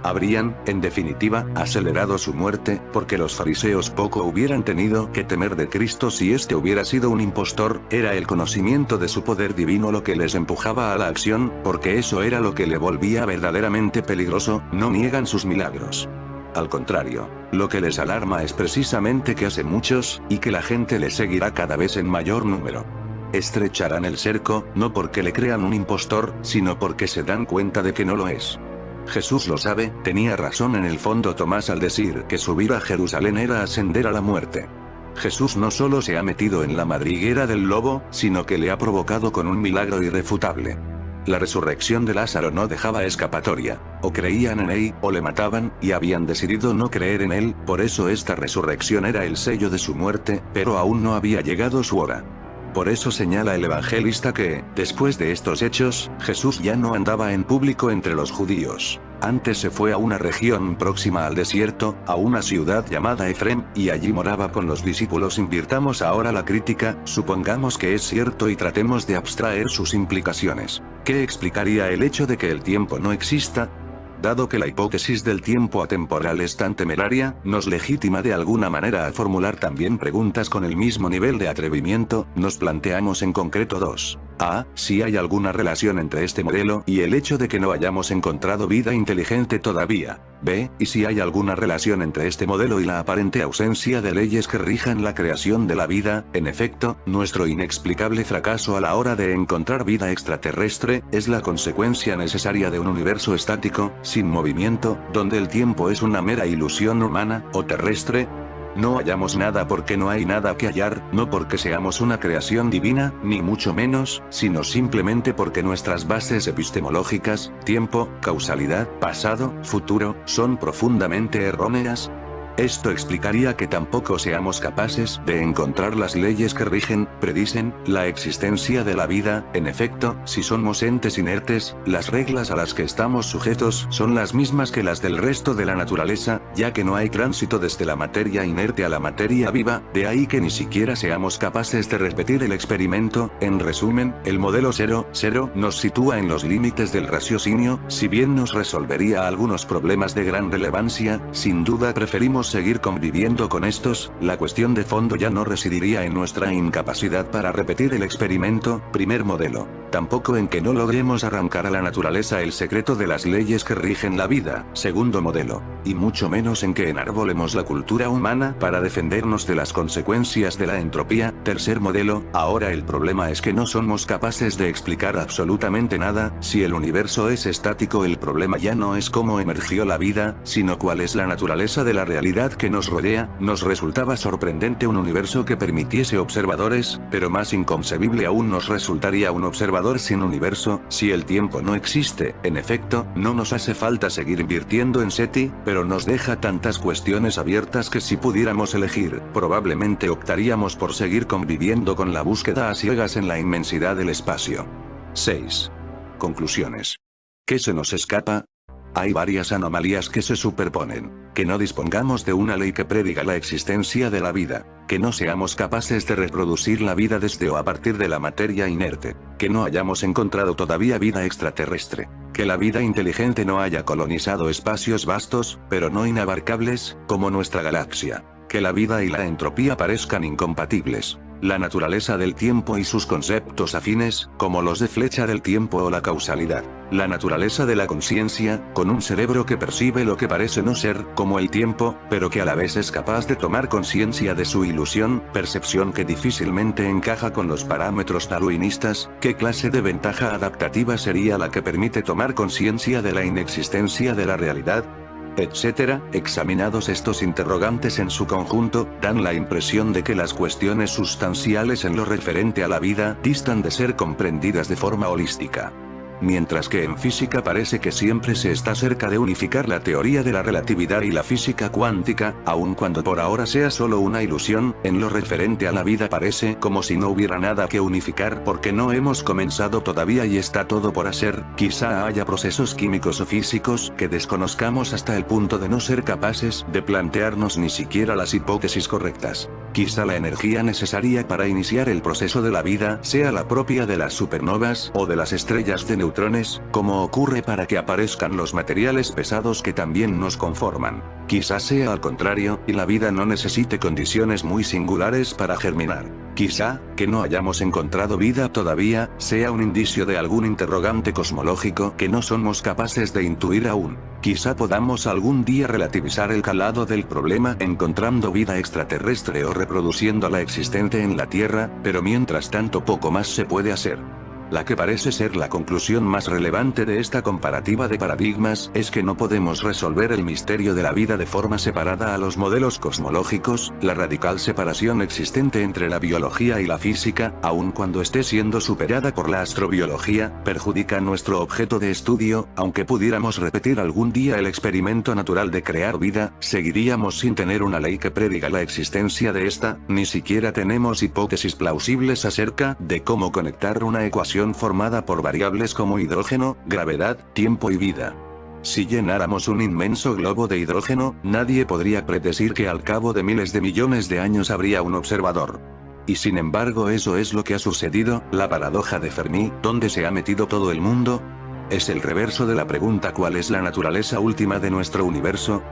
Habrían, en definitiva, acelerado su muerte, porque los fariseos poco hubieran tenido que temer de Cristo si éste hubiera sido un impostor. Era el conocimiento de su poder divino lo que les empujaba a la acción, porque eso era lo que le volvía verdaderamente peligroso. No niegan sus milagros. Al contrario, lo que les alarma es precisamente que hace muchos, y que la gente le seguirá cada vez en mayor número. Estrecharán el cerco, no porque le crean un impostor, sino porque se dan cuenta de que no lo es. Jesús lo sabe. Tenía razón en el fondo Tomás al decir que subir a Jerusalén era ascender a la muerte. Jesús no solo se ha metido en la madriguera del lobo, sino que le ha provocado con un milagro irrefutable. La resurrección de Lázaro no dejaba escapatoria. O creían en él, o le mataban, y habían decidido no creer en él, por eso esta resurrección era el sello de su muerte, pero aún no había llegado su hora. Por eso señala el evangelista que, después de estos hechos, Jesús ya no andaba en público entre los judíos. Antes se fue a una región próxima al desierto, a una ciudad llamada Efrem, y allí moraba con los discípulos. Invirtamos ahora la crítica, supongamos que es cierto y tratemos de abstraer sus implicaciones. ¿Qué explicaría el hecho de que el tiempo no exista? Dado que la hipótesis del tiempo atemporal es tan temeraria, nos legitima de alguna manera a formular también preguntas con el mismo nivel de atrevimiento. Nos planteamos en concreto dos. A. Si hay alguna relación entre este modelo y el hecho de que no hayamos encontrado vida inteligente todavía. B. Y si hay alguna relación entre este modelo y la aparente ausencia de leyes que rijan la creación de la vida. En efecto, nuestro inexplicable fracaso a la hora de encontrar vida extraterrestre, es la consecuencia necesaria de un universo estático, sin movimiento, donde el tiempo es una mera ilusión humana, o terrestre. No hallamos nada porque no hay nada que hallar, no porque seamos una creación divina, ni mucho menos, sino simplemente porque nuestras bases epistemológicas, tiempo, causalidad, pasado, futuro, son profundamente erróneas. Esto explicaría que tampoco seamos capaces de encontrar las leyes que rigen, predicen, la existencia de la vida. En efecto, si somos entes inertes, las reglas a las que estamos sujetos son las mismas que las del resto de la naturaleza, ya que no hay tránsito desde la materia inerte a la materia viva, de ahí que ni siquiera seamos capaces de repetir el experimento. En resumen, el modelo 0,0 nos sitúa en los límites del raciocinio, si bien nos resolvería algunos problemas de gran relevancia, sin duda preferimos seguir conviviendo con estos. La cuestión de fondo ya no residiría en nuestra incapacidad para repetir el experimento, primer modelo, tampoco en que no logremos arrancar a la naturaleza el secreto de las leyes que rigen la vida, segundo modelo, y mucho menos en que enarbolemos la cultura humana para defendernos de las consecuencias de la entropía, tercer modelo. Ahora el problema es que no somos capaces de explicar absolutamente nada. Si el universo es estático, el problema ya no es cómo emergió la vida, sino cuál es la naturaleza de la realidad que nos rodea. Nos resultaba sorprendente un universo que permitiese observadores, pero más inconcebible aún nos resultaría un observador sin universo. Si el tiempo no existe, en efecto, no nos hace falta seguir invirtiendo en SETI, pero nos deja tantas cuestiones abiertas que si pudiéramos elegir, probablemente optaríamos por seguir conviviendo con la búsqueda a ciegas en la inmensidad del espacio. 6. Conclusiones. ¿Qué se nos escapa? Hay varias anomalías que se superponen. Que no dispongamos de una ley que prediga la existencia de la vida. Que no seamos capaces de reproducir la vida desde o a partir de la materia inerte. Que no hayamos encontrado todavía vida extraterrestre. Que la vida inteligente no haya colonizado espacios vastos, pero no inabarcables, como nuestra galaxia. Que la vida y la entropía parezcan incompatibles. La naturaleza del tiempo y sus conceptos afines, como los de flecha del tiempo o la causalidad. La naturaleza de la conciencia, con un cerebro que percibe lo que parece no ser, como el tiempo, pero que a la vez es capaz de tomar conciencia de su ilusión, percepción que difícilmente encaja con los parámetros darwinistas. ¿Qué clase de ventaja adaptativa sería la que permite tomar conciencia de la inexistencia de la realidad? Etcétera. Examinados estos interrogantes en su conjunto, dan la impresión de que las cuestiones sustanciales en lo referente a la vida distan de ser comprendidas de forma holística. Mientras que en física parece que siempre se está cerca de unificar la teoría de la relatividad y la física cuántica, aun cuando por ahora sea solo una ilusión, en lo referente a la vida parece como si no hubiera nada que unificar porque no hemos comenzado todavía y está todo por hacer. Quizá haya procesos químicos o físicos que desconozcamos hasta el punto de no ser capaces de plantearnos ni siquiera las hipótesis correctas. Quizá la energía necesaria para iniciar el proceso de la vida sea la propia de las supernovas o de las estrellas de neutrones, como ocurre para que aparezcan los materiales pesados que también nos conforman. Quizá sea al contrario, y la vida no necesite condiciones muy singulares para germinar. Quizá, que no hayamos encontrado vida todavía, sea un indicio de algún interrogante cosmológico que no somos capaces de intuir aún. Quizá podamos algún día relativizar el calado del problema encontrando vida extraterrestre o reproduciendo la existente en la Tierra, pero mientras tanto poco más se puede hacer. La que parece ser la conclusión más relevante de esta comparativa de paradigmas es que no podemos resolver el misterio de la vida de forma separada a los modelos cosmológicos, la radical separación existente entre la biología y la física, aun cuando esté siendo superada por la astrobiología, perjudica nuestro objeto de estudio, aunque pudiéramos repetir algún día el experimento natural de crear vida, seguiríamos sin tener una ley que prediga la existencia de esta, ni siquiera tenemos hipótesis plausibles acerca de cómo conectar una ecuación formada por variables como hidrógeno, gravedad, tiempo y vida. Si llenáramos un inmenso globo de hidrógeno, nadie podría predecir que al cabo de miles de millones de años habría un observador. Y sin embargo eso es lo que ha sucedido, la paradoja de Fermi, ¿dónde se ha metido todo el mundo? Es el reverso de la pregunta ¿cuál es la naturaleza última de nuestro universo?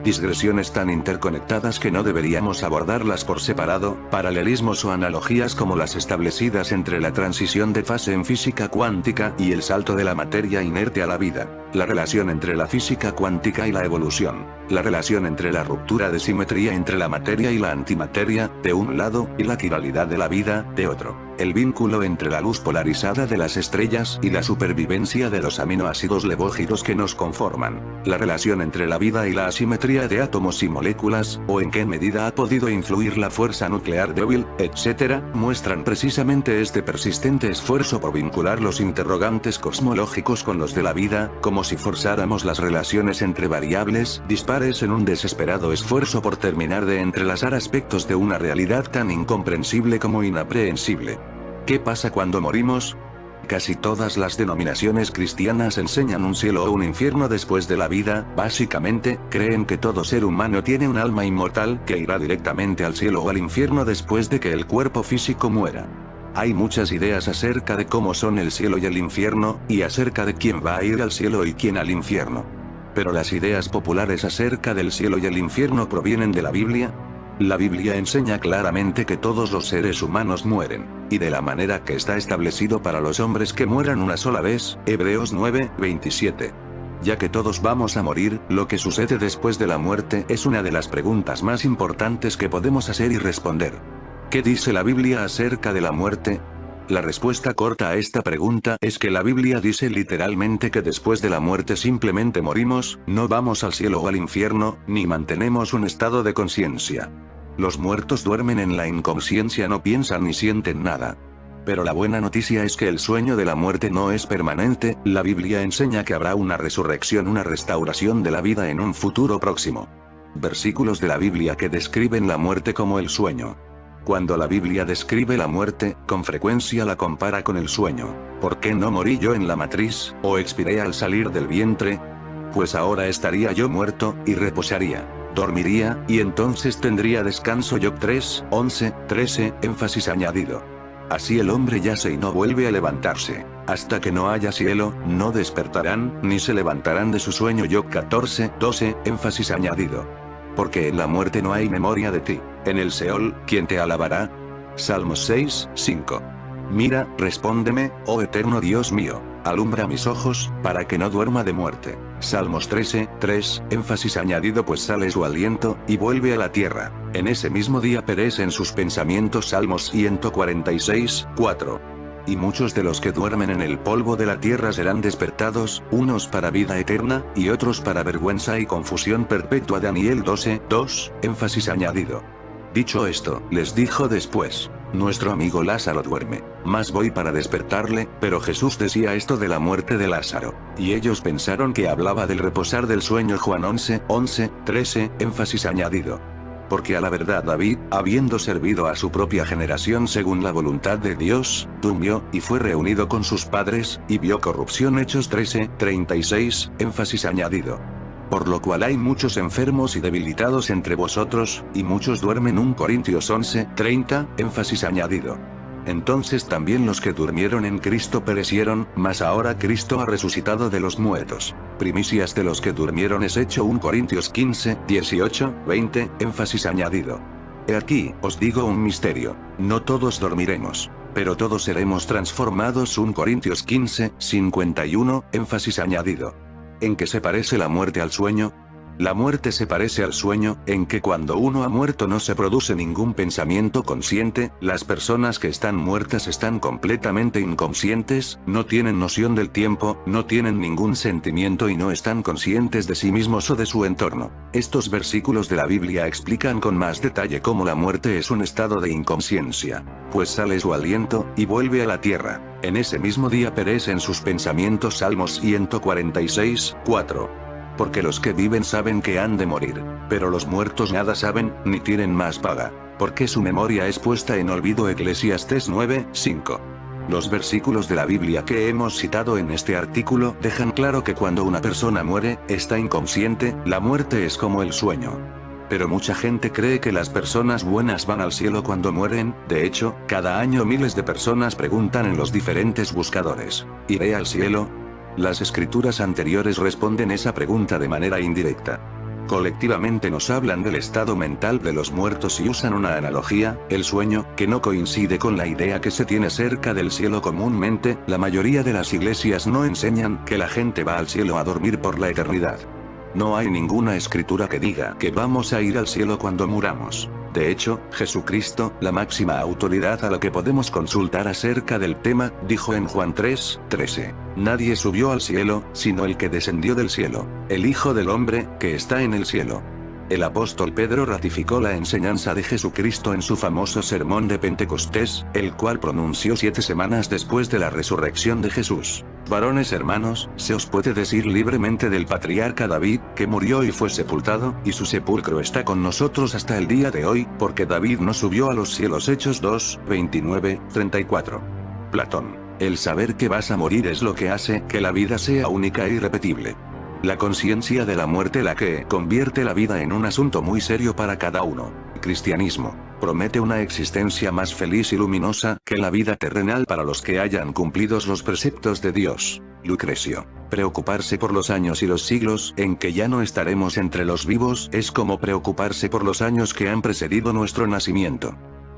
Digresiones tan interconectadas que no deberíamos abordarlas por separado, paralelismos o analogías como las establecidas entre la transición de fase en física cuántica y el salto de la materia inerte a la vida, la relación entre la física cuántica y la evolución, la relación entre la ruptura de simetría entre la materia y la antimateria, de un lado, y la quiralidad de la vida, de otro, el vínculo entre la luz polarizada de las estrellas y la supervivencia de los aminoácidos levógidos que nos conforman, la relación entre la vida y la asimetría de átomos y moléculas, o en qué medida ha podido influir la fuerza nuclear débil, etc., muestran precisamente este persistente esfuerzo por vincular los interrogantes cosmológicos con los de la vida, como si forzáramos las relaciones entre variables dispares en un desesperado esfuerzo por terminar de entrelazar aspectos de una realidad tan incomprensible como inaprehensible. ¿Qué pasa cuando morimos? Casi todas las denominaciones cristianas enseñan un cielo o un infierno después de la vida, básicamente, creen que todo ser humano tiene un alma inmortal que irá directamente al cielo o al infierno después de que el cuerpo físico muera. Hay muchas ideas acerca de cómo son el cielo y el infierno, y acerca de quién va a ir al cielo y quién al infierno. Pero las ideas populares acerca del cielo y el infierno provienen de la Biblia. La Biblia enseña claramente que todos los seres humanos mueren, y de la manera que está establecido para los hombres que mueran una sola vez, Hebreos 9:27. Ya que todos vamos a morir, lo que sucede después de la muerte es una de las preguntas más importantes que podemos hacer y responder. ¿Qué dice la Biblia acerca de la muerte? La respuesta corta a esta pregunta es que la Biblia dice literalmente que después de la muerte simplemente morimos, no vamos al cielo o al infierno, ni mantenemos un estado de conciencia. Los muertos duermen en la inconsciencia, no piensan ni sienten nada. Pero la buena noticia es que el sueño de la muerte no es permanente, la Biblia enseña que habrá una resurrección, una restauración de la vida en un futuro próximo. Versículos de la Biblia que describen la muerte como el sueño. Cuando la Biblia describe la muerte, con frecuencia la compara con el sueño. ¿Por qué no morí yo en la matriz, o expiré al salir del vientre? Pues ahora estaría yo muerto, y reposaría. Dormiría, y entonces tendría descanso. Job 3:11-13, énfasis añadido. Así el hombre yace y no vuelve a levantarse. Hasta que no haya cielo, no despertarán, ni se levantarán de su sueño. Job 14:12, énfasis añadido. Porque en la muerte no hay memoria de ti. En el Seol, ¿quién te alabará? Salmos 6:5. Mira, respóndeme, oh eterno Dios mío. Alumbra mis ojos, para que no duerma de muerte. Salmos 13:3, énfasis añadido, pues sale su aliento, y vuelve a la tierra. En ese mismo día perece en sus pensamientos. Salmos 146:4. Y muchos de los que duermen en el polvo de la tierra serán despertados, unos para vida eterna, y otros para vergüenza y confusión perpetua. Daniel 12:2, énfasis añadido. Dicho esto, les dijo después: nuestro amigo Lázaro duerme, mas voy para despertarle. Pero Jesús decía esto de la muerte de Lázaro, y ellos pensaron que hablaba del reposar del sueño. Juan 11:13, énfasis añadido. Porque a la verdad David, habiendo servido a su propia generación según la voluntad de Dios, durmió, y fue reunido con sus padres, y vio corrupción. Hechos 13:36, énfasis añadido. Por lo cual hay muchos enfermos y debilitados entre vosotros, y muchos duermen. 1 Corintios 11:30, énfasis añadido. Entonces también los que durmieron en Cristo perecieron, mas ahora Cristo ha resucitado de los muertos. Primicias de los que durmieron es hecho. 1 Corintios 15:18-20, énfasis añadido. He aquí, os digo un misterio. No todos dormiremos, pero todos seremos transformados. 1 Corintios 15:51, énfasis añadido. ¿En qué se parece la muerte al sueño? La muerte se parece al sueño, en que cuando uno ha muerto no se produce ningún pensamiento consciente, las personas que están muertas están completamente inconscientes, no tienen noción del tiempo, no tienen ningún sentimiento y no están conscientes de sí mismos o de su entorno. Estos versículos de la Biblia explican con más detalle cómo la muerte es un estado de inconsciencia, pues sale su aliento, y vuelve a la tierra. En ese mismo día perecen sus pensamientos. Salmos 146, 4. Porque los que viven saben que han de morir, pero los muertos nada saben, ni tienen más paga, porque su memoria es puesta en olvido. Eclesiastés 9, 5. Los versículos de la Biblia que hemos citado en este artículo dejan claro que cuando una persona muere, está inconsciente, la muerte es como el sueño. Pero mucha gente cree que las personas buenas van al cielo cuando mueren. De hecho, cada año miles de personas preguntan en los diferentes buscadores: ¿iré al cielo? Las escrituras anteriores responden esa pregunta de manera indirecta. Colectivamente nos hablan del estado mental de los muertos y usan una analogía, el sueño, que no coincide con la idea que se tiene cerca del cielo comúnmente. La mayoría de las iglesias no enseñan que la gente va al cielo a dormir por la eternidad. No hay ninguna escritura que diga que vamos a ir al cielo cuando muramos. De hecho, Jesucristo, la máxima autoridad a la que podemos consultar acerca del tema, dijo en Juan 3, 13: Nadie subió al cielo, sino el que descendió del cielo, el Hijo del Hombre, que está en el cielo. El apóstol Pedro ratificó la enseñanza de Jesucristo en su famoso sermón de Pentecostés, el cual pronunció 7 semanas después de la resurrección de Jesús. Varones hermanos, se os puede decir libremente del patriarca David, que murió y fue sepultado, y su sepulcro está con nosotros hasta el día de hoy, porque David no subió a los cielos. Hechos 2, 29, 34. Platón. El saber que vas a morir es lo que hace que la vida sea única e irrepetible. La conciencia de la muerte la que convierte la vida en un asunto muy serio para cada uno. Cristianismo promete una existencia más feliz y luminosa que la vida terrenal para los que hayan cumplido los preceptos de Dios. Lucrecio. Preocuparse por los años y los siglos en que ya no estaremos entre los vivos es como preocuparse por los años que han precedido nuestro nacimiento.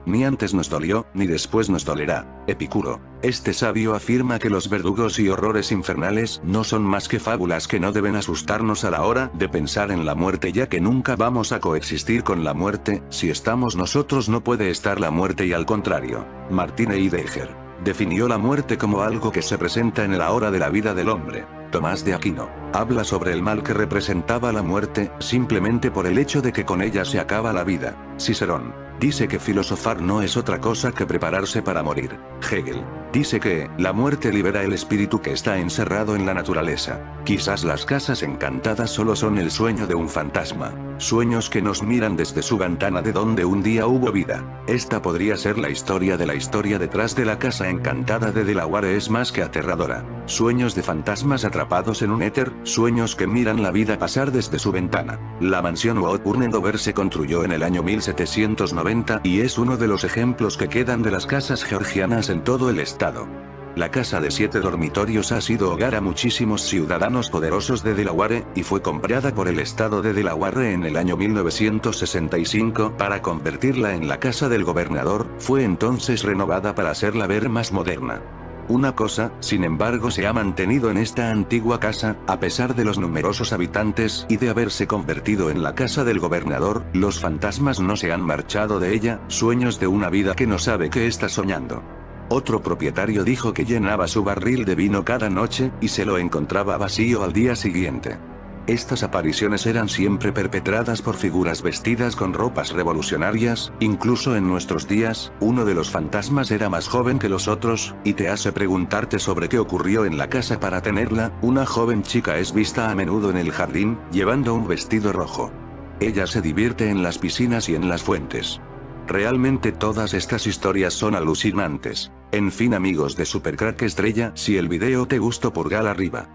Ni antes nos dolió, ni después nos dolerá. Epicuro. Este sabio afirma que los verdugos y horrores infernales no son más que fábulas que no deben asustarnos a la hora de pensar en la muerte, ya que nunca vamos a coexistir con la muerte. Si estamos nosotros no puede estar la muerte, y al contrario. Martin Heidegger definió la muerte como algo que se presenta en el ahora de la vida del hombre. Tomás de Aquino habla sobre el mal que representaba la muerte, simplemente por el hecho de que con ella se acaba la vida. Cicerón dice que filosofar no es otra cosa que prepararse para morir. Hegel dice que la muerte libera el espíritu que está encerrado en la naturaleza. Quizás las casas encantadas solo son el sueño de un fantasma, sueños que nos miran desde su ventana de donde un día hubo vida. Esta podría ser la historia de la historia detrás de la casa encantada de Delaware. Es más que aterradora. Sueños de fantasmas atrapados en un éter, sueños que miran la vida pasar desde su ventana. La mansión Woodburn en Dover se construyó en el año 1790 y es uno de los ejemplos que quedan de las casas georgianas en todo el estado. La casa de 7 dormitorios ha sido hogar a muchísimos ciudadanos poderosos de Delaware, y fue comprada por el estado de Delaware en el año 1965 para convertirla en la casa del gobernador. Fue entonces renovada para hacerla ver más moderna. Una cosa, sin embargo, se ha mantenido en esta antigua casa, a pesar de los numerosos habitantes y de haberse convertido en la casa del gobernador: los fantasmas no se han marchado de ella, sueños de una vida que no sabe que está soñando. Otro propietario dijo que llenaba su barril de vino cada noche, y se lo encontraba vacío al día siguiente. Estas apariciones eran siempre perpetradas por figuras vestidas con ropas revolucionarias. Incluso en nuestros días, uno de los fantasmas era más joven que los otros, y te hace preguntarte sobre qué ocurrió en la casa para tenerla. Una joven chica es vista a menudo en el jardín, llevando un vestido rojo. Ella se divierte en las piscinas y en las fuentes. Realmente todas estas historias son alucinantes. En fin, amigos de Supercrack Estrella, si el video te gustó, pulgar arriba.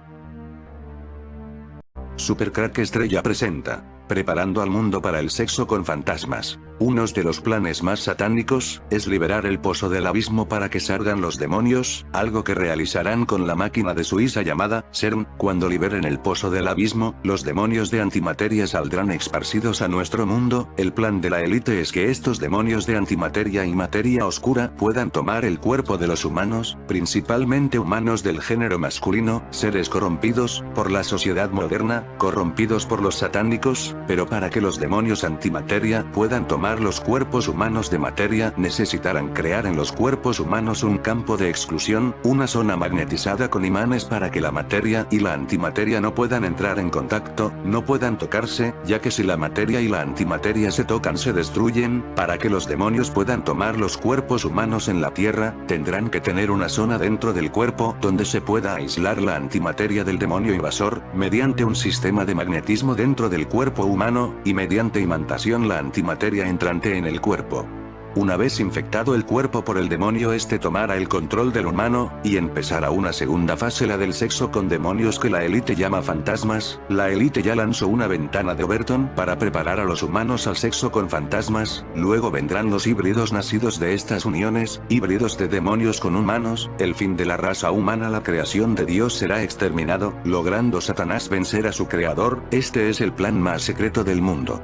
Supercrack Estrella presenta Preparando al mundo para el sexo con fantasmas. Uno de los planes más satánicos, es liberar el pozo del abismo para que salgan los demonios, algo que realizarán con la máquina de Suiza llamada CERN. Cuando liberen el pozo del abismo, los demonios de antimateria saldrán esparcidos a nuestro mundo. El plan de la élite es que estos demonios de antimateria y materia oscura puedan tomar el cuerpo de los humanos, principalmente humanos del género masculino, seres corrompidos por la sociedad moderna, corrompidos por los satánicos, pero para que los demonios antimateria puedan tomar los cuerpos humanos de materia, necesitarán crear en los cuerpos humanos un campo de exclusión, una zona magnetizada con imanes para que la materia y la antimateria no puedan entrar en contacto, no puedan tocarse, ya que si la materia y la antimateria se tocan se destruyen. Para que los demonios puedan tomar los cuerpos humanos en la Tierra, tendrán que tener una zona dentro del cuerpo donde se pueda aislar la antimateria del demonio invasor, mediante un sistema de magnetismo dentro del cuerpo humano, y mediante imantación la antimateria entrante en el cuerpo. Una vez infectado el cuerpo por el demonio, este tomará el control del humano, y empezará una segunda fase, la del sexo con demonios, que la élite llama fantasmas. La élite ya lanzó una ventana de Overton para preparar a los humanos al sexo con fantasmas. Luego vendrán los híbridos nacidos de estas uniones, híbridos de demonios con humanos. El fin de la raza humana, la creación de Dios, será exterminado, logrando Satanás vencer a su creador. Este es el plan más secreto del mundo.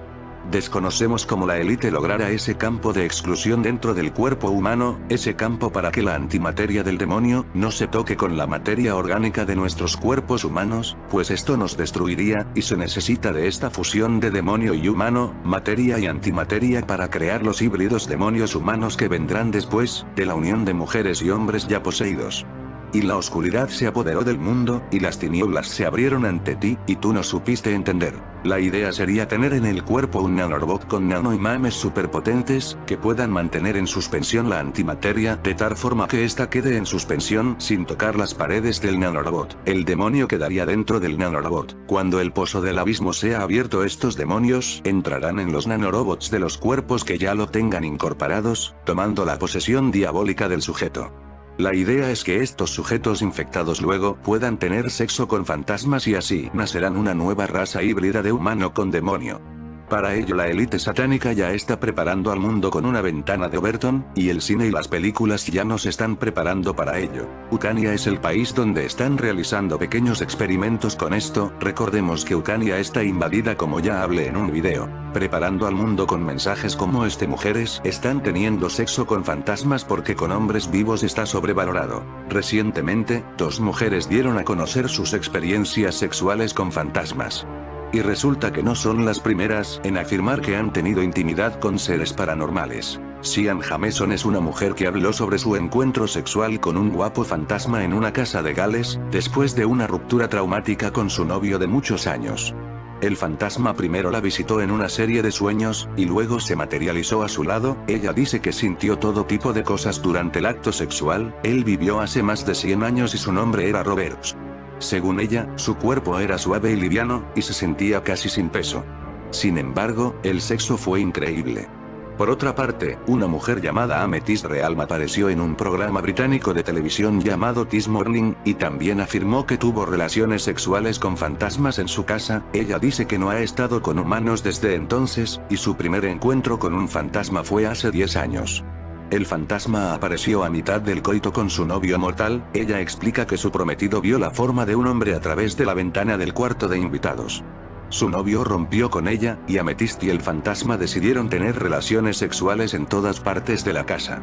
Desconocemos cómo la élite logrará ese campo de exclusión dentro del cuerpo humano, ese campo para que la antimateria del demonio no se toque con la materia orgánica de nuestros cuerpos humanos, pues esto nos destruiría, y se necesita de esta fusión de demonio y humano, materia y antimateria, para crear los híbridos demonios humanos que vendrán después de la unión de mujeres y hombres ya poseídos. Y la oscuridad se apoderó del mundo, y las tinieblas se abrieron ante ti, y tú no supiste entender. La idea sería tener en el cuerpo un nanorobot con nanoimanes superpotentes, que puedan mantener en suspensión la antimateria, de tal forma que ésta quede en suspensión sin tocar las paredes del nanorobot. El demonio quedaría dentro del nanorobot. Cuando el pozo del abismo sea abierto, estos demonios entrarán en los nanorobots de los cuerpos que ya lo tengan incorporados, tomando la posesión diabólica del sujeto. La idea es que estos sujetos infectados luego puedan tener sexo con fantasmas, y así nacerán una nueva raza híbrida de humano con demonio. Para ello la élite satánica ya está preparando al mundo con una ventana de Overton, y el cine y las películas ya nos están preparando para ello. Ucrania es el país donde están realizando pequeños experimentos con esto. Recordemos que Ucrania está invadida, como ya hablé en un video, preparando al mundo con mensajes como este: mujeres están teniendo sexo con fantasmas porque con hombres vivos está sobrevalorado. Recientemente, 2 mujeres dieron a conocer sus experiencias sexuales con fantasmas. Y resulta que no son las primeras en afirmar que han tenido intimidad con seres paranormales. Sian Jameson es una mujer que habló sobre su encuentro sexual con un guapo fantasma en una casa de Gales, después de una ruptura traumática con su novio de muchos años. El fantasma primero la visitó en una serie de sueños, y luego se materializó a su lado. Ella dice que sintió todo tipo de cosas durante el acto sexual. Él vivió hace más de 100 años y su nombre era Roberts. Según ella, su cuerpo era suave y liviano, y se sentía casi sin peso. Sin embargo, el sexo fue increíble. Por otra parte, una mujer llamada Amethyst Realm apareció en un programa británico de televisión llamado This Morning, y también afirmó que tuvo relaciones sexuales con fantasmas en su casa. Ella dice que no ha estado con humanos desde entonces, y su primer encuentro con un fantasma fue hace 10 años. El fantasma apareció a mitad del coito con su novio mortal. Ella explica que su prometido vio la forma de un hombre a través de la ventana del cuarto de invitados. Su novio rompió con ella, y Amethyst y el fantasma decidieron tener relaciones sexuales en todas partes de la casa.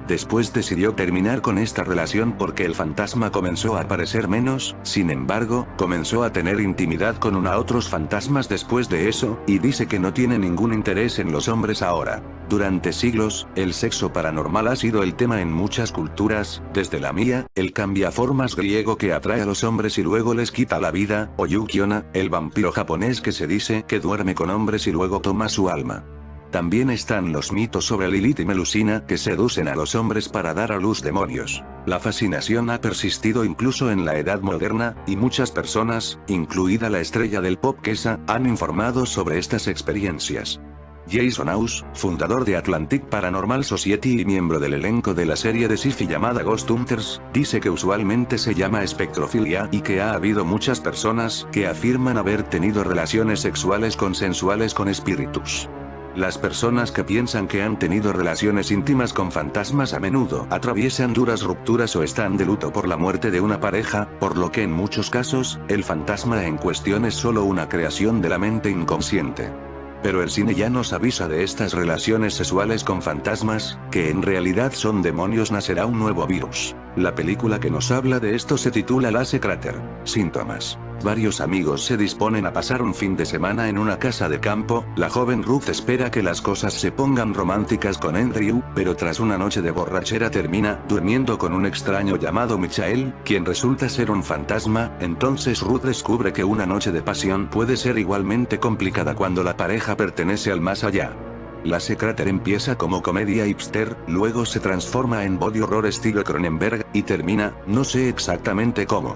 Después decidió terminar con esta relación porque el fantasma comenzó a aparecer menos. Sin embargo, comenzó a tener intimidad con otros fantasmas después de eso, y dice que no tiene ningún interés en los hombres ahora. Durante siglos, el sexo paranormal ha sido el tema en muchas culturas, desde la mía, el cambiaformas griego que atrae a los hombres y luego les quita la vida, o Yuki-onna, el vampiro japonés que se dice que duerme con hombres y luego toma su alma. También están los mitos sobre Lilith y Melusina, que seducen a los hombres para dar a luz demonios. La fascinación ha persistido incluso en la edad moderna, y muchas personas, incluida la estrella del pop Kesha, han informado sobre estas experiencias. Jason House, fundador de Atlantic Paranormal Society y miembro del elenco de la serie de sci-fi llamada Ghost Hunters, dice que usualmente se llama espectrofilia y que ha habido muchas personas que afirman haber tenido relaciones sexuales consensuales con espíritus. Las personas que piensan que han tenido relaciones íntimas con fantasmas a menudo atraviesan duras rupturas o están de luto por la muerte de una pareja, por lo que en muchos casos, el fantasma en cuestión es solo una creación de la mente inconsciente. Pero el cine ya nos avisa de estas relaciones sexuales con fantasmas, que en realidad son demonios. Nacerá un nuevo virus. La película que nos habla de esto se titula Lase Crater. Síntomas. Varios amigos se disponen a pasar un fin de semana en una casa de campo. La joven Ruth espera que las cosas se pongan románticas con Andrew, pero tras una noche de borrachera termina durmiendo con un extraño llamado Michael, quien resulta ser un fantasma. Entonces Ruth descubre que una noche de pasión puede ser igualmente complicada cuando la pareja pertenece al más allá. Lase Crater empieza como comedia hipster, luego se transforma en body horror estilo Cronenberg, y termina, no sé exactamente cómo.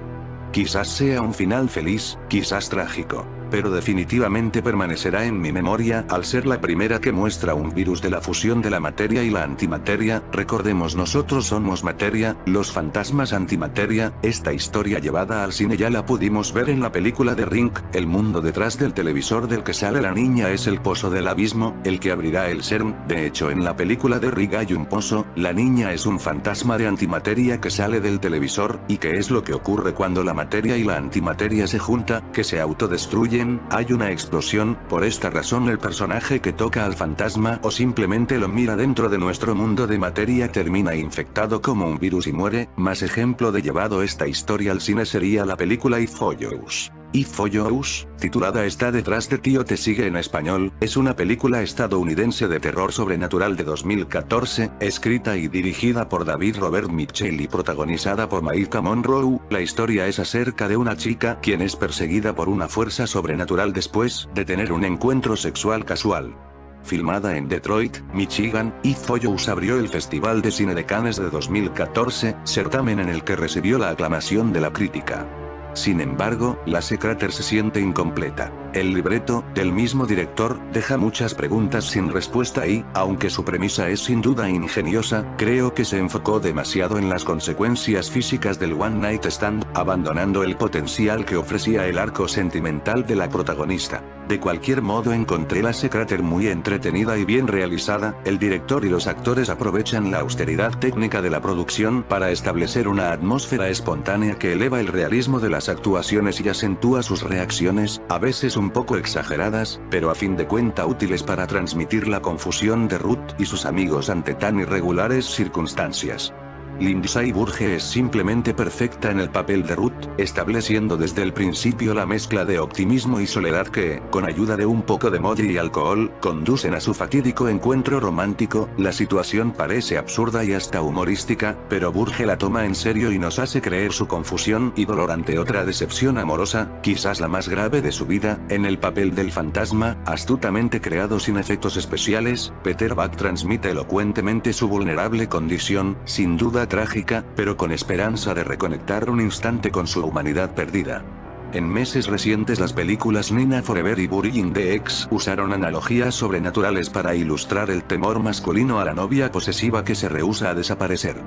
Quizás sea un final feliz, quizás trágico, pero definitivamente permanecerá en mi memoria al ser la primera que muestra un virus de la fusión de la materia y la antimateria. Recordemos, nosotros somos materia, los fantasmas antimateria. Esta historia llevada al cine ya la pudimos ver en la película de Ring. El mundo detrás del televisor del que sale la niña es el pozo del abismo, el que abrirá el CERN. De hecho, en la película de Ring hay un pozo. La niña es un fantasma de antimateria que sale del televisor. ¿Y qué es lo que ocurre cuando la materia y la antimateria se junta? Que se autodestruyen. Hay una explosión. Por esta razón el personaje que toca al fantasma o simplemente lo mira dentro de nuestro mundo de materia termina infectado como un virus y muere. Más ejemplo de llevado esta historia al cine sería la película If Follows. If Follows, titulada Está detrás de ti o te sigue en español, es una película estadounidense de terror sobrenatural de 2014, escrita y dirigida por David Robert Mitchell y protagonizada por Maika Monroe. La historia es acerca de una chica quien es perseguida por una fuerza sobrenatural después de tener un encuentro sexual casual. Filmada en Detroit, Michigan, If Follows abrió el Festival de Cine de Cannes de 2014, certamen en el que recibió la aclamación de la crítica. Sin embargo, Lase Crater se siente incompleta. El libreto, del mismo director, deja muchas preguntas sin respuesta y, aunque su premisa es sin duda ingeniosa, creo que se enfocó demasiado en las consecuencias físicas del One Night Stand, abandonando el potencial que ofrecía el arco sentimental de la protagonista. De cualquier modo encontré Lase Crater muy entretenida y bien realizada. El director y los actores aprovechan la austeridad técnica de la producción para establecer una atmósfera espontánea que eleva el realismo de las actuaciones y acentúa sus reacciones, a veces un poco exageradas, pero a fin de cuenta útiles para transmitir la confusión de Ruth y sus amigos ante tan irregulares circunstancias. Lindsay Burge es simplemente perfecta en el papel de Ruth, estableciendo desde el principio la mezcla de optimismo y soledad que, con ayuda de un poco de Molly y alcohol, conducen a su fatídico encuentro romántico. La situación parece absurda y hasta humorística, pero Burge la toma en serio y nos hace creer su confusión y dolor ante otra decepción amorosa, quizás la más grave de su vida. En el papel del fantasma, astutamente creado sin efectos especiales, Peter Buck transmite elocuentemente su vulnerable condición, sin duda trágica, pero con esperanza de reconectar un instante con su humanidad perdida. En meses recientes las películas Nina Forever y Burying the Ex usaron analogías sobrenaturales para ilustrar el temor masculino a la novia posesiva que se rehúsa a desaparecer.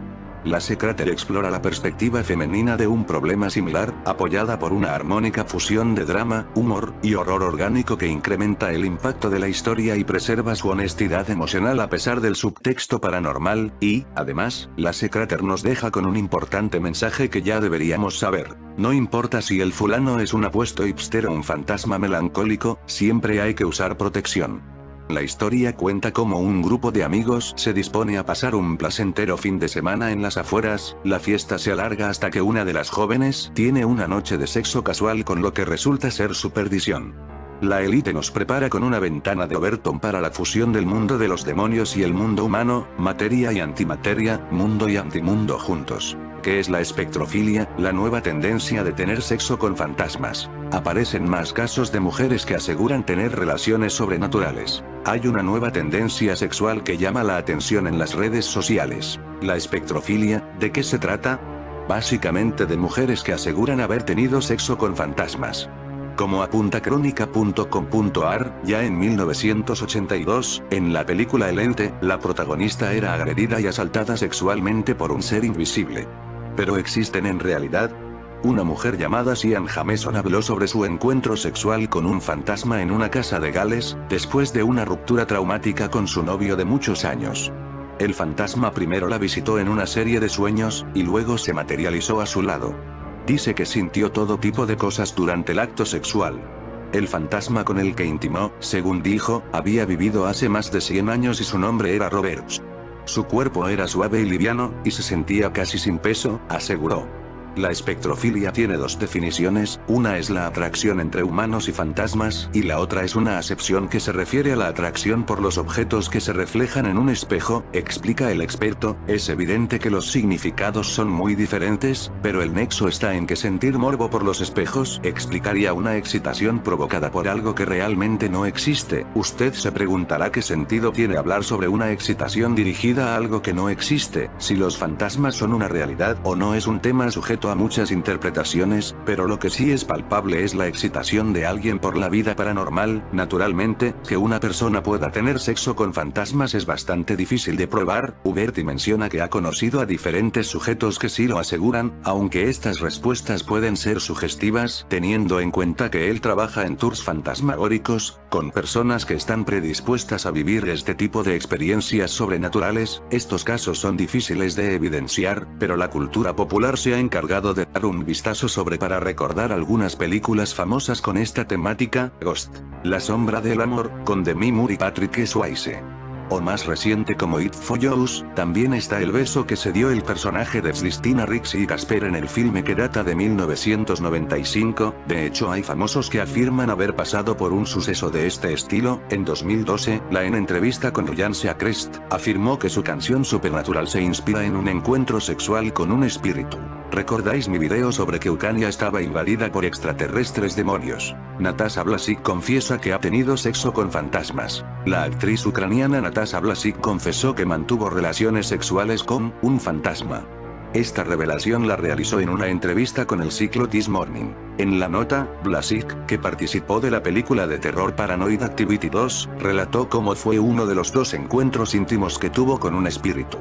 Lase Crater explora la perspectiva femenina de un problema similar, apoyada por una armónica fusión de drama, humor y horror orgánico que incrementa el impacto de la historia y preserva su honestidad emocional a pesar del subtexto paranormal, y, además, Lase Crater nos deja con un importante mensaje que ya deberíamos saber. No importa si el fulano es un apuesto hipster o un fantasma melancólico, siempre hay que usar protección. La historia cuenta cómo un grupo de amigos se dispone a pasar un placentero fin de semana en las afueras. La fiesta se alarga hasta que una de las jóvenes tiene una noche de sexo casual con lo que resulta ser su perdición. La élite nos prepara con una ventana de Overton para la fusión del mundo de los demonios y el mundo humano, materia y antimateria, mundo y antimundo juntos. ¿Qué es la espectrofilia? La nueva tendencia de tener sexo con fantasmas. Aparecen más casos de mujeres que aseguran tener relaciones sobrenaturales. Hay una nueva tendencia sexual que llama la atención en las redes sociales. La espectrofilia, ¿de qué se trata? Básicamente de mujeres que aseguran haber tenido sexo con fantasmas. Como apunta crónica.com.ar, ya en 1982, en la película El Ente, la protagonista era agredida y asaltada sexualmente por un ser invisible. ¿Pero existen en realidad? Una mujer llamada Sian Jameson habló sobre su encuentro sexual con un fantasma en una casa de Gales, después de una ruptura traumática con su novio de muchos años. El fantasma primero la visitó en una serie de sueños, y luego se materializó a su lado. Dice que sintió todo tipo de cosas durante el acto sexual. El fantasma con el que intimó, según dijo, había vivido hace más de 100 años y su nombre era Roberts. Su cuerpo era suave y liviano, y se sentía casi sin peso, aseguró. La espectrofilia tiene dos definiciones, una es la atracción entre humanos y fantasmas, y la otra es una acepción que se refiere a la atracción por los objetos que se reflejan en un espejo, explica el experto. Es evidente que los significados son muy diferentes, pero el nexo está en que sentir morbo por los espejos explicaría una excitación provocada por algo que realmente no existe. Usted se preguntará qué sentido tiene hablar sobre una excitación dirigida a algo que no existe, si los fantasmas son una realidad o no. Es un tema sujeto a muchas interpretaciones, pero lo que sí es palpable es la excitación de alguien por la vida paranormal. Naturalmente, que una persona pueda tener sexo con fantasmas es bastante difícil de probar. Uberti menciona que ha conocido a diferentes sujetos que sí lo aseguran, aunque estas respuestas pueden ser sugestivas, teniendo en cuenta que él trabaja en tours fantasmagóricos, con personas que están predispuestas a vivir este tipo de experiencias sobrenaturales. Estos casos son difíciles de evidenciar, pero la cultura popular se ha encargado de dar un vistazo sobre para recordar algunas películas famosas con esta temática: Ghost, La sombra del amor, con Demi Moore y Patrick Swayze. O más reciente como It Follows. También está el beso que se dio el personaje de Christina Ricci y Casper en el filme que data de 1995, de hecho hay famosos que afirman haber pasado por un suceso de este estilo. En 2012, en entrevista con Ryan Seacrest, afirmó que su canción Supernatural se inspira en un encuentro sexual con un espíritu. ¿Recordáis mi video sobre que Ucrania estaba invadida por extraterrestres demonios? Natasha Vlasik confiesa que ha tenido sexo con fantasmas. La actriz ucraniana Natasha Vlasik confesó que mantuvo relaciones sexuales con un fantasma. Esta revelación la realizó en una entrevista con el ciclo This Morning. En la nota, Vlasik, que participó de la película de terror Paranoid Activity 2, relató cómo fue uno de los 2 encuentros íntimos que tuvo con un espíritu.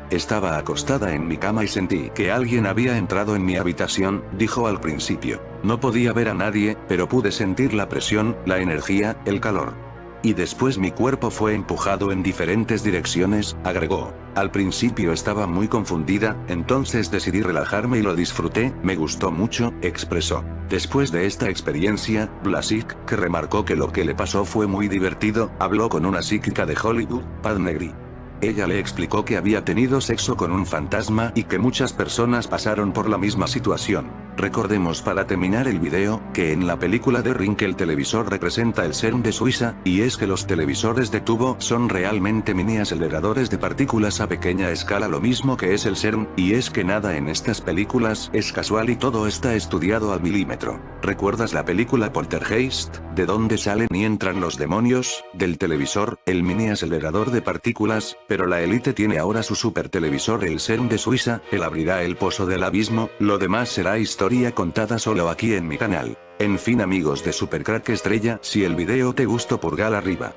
Estaba acostada en mi cama y sentí que alguien había entrado en mi habitación, dijo al principio. No podía ver a nadie, pero pude sentir la presión, la energía, el calor. Y después mi cuerpo fue empujado en diferentes direcciones, agregó. Al principio estaba muy confundida, entonces decidí relajarme y lo disfruté, me gustó mucho, expresó. Después de esta experiencia, Vlasik, que remarcó que lo que le pasó fue muy divertido, habló con una psíquica de Hollywood, Pat Negri. Ella le explicó que había tenido sexo con un fantasma y que muchas personas pasaron por la misma situación. Recordemos para terminar el video, que en la película The Ring el televisor representa el CERN de Suiza, y es que los televisores de tubo son realmente mini aceleradores de partículas a pequeña escala, lo mismo que es el CERN, y es que nada en estas películas es casual y todo está estudiado al milímetro. ¿Recuerdas la película Poltergeist, de dónde salen y entran los demonios? Del televisor, el mini acelerador de partículas, pero la élite tiene ahora su super televisor, el CERN de Suiza. Él abrirá el pozo del abismo, lo demás será historia contada solo aquí en mi canal. En fin amigos de Supercrack Estrella, si el video te gustó pulgar arriba.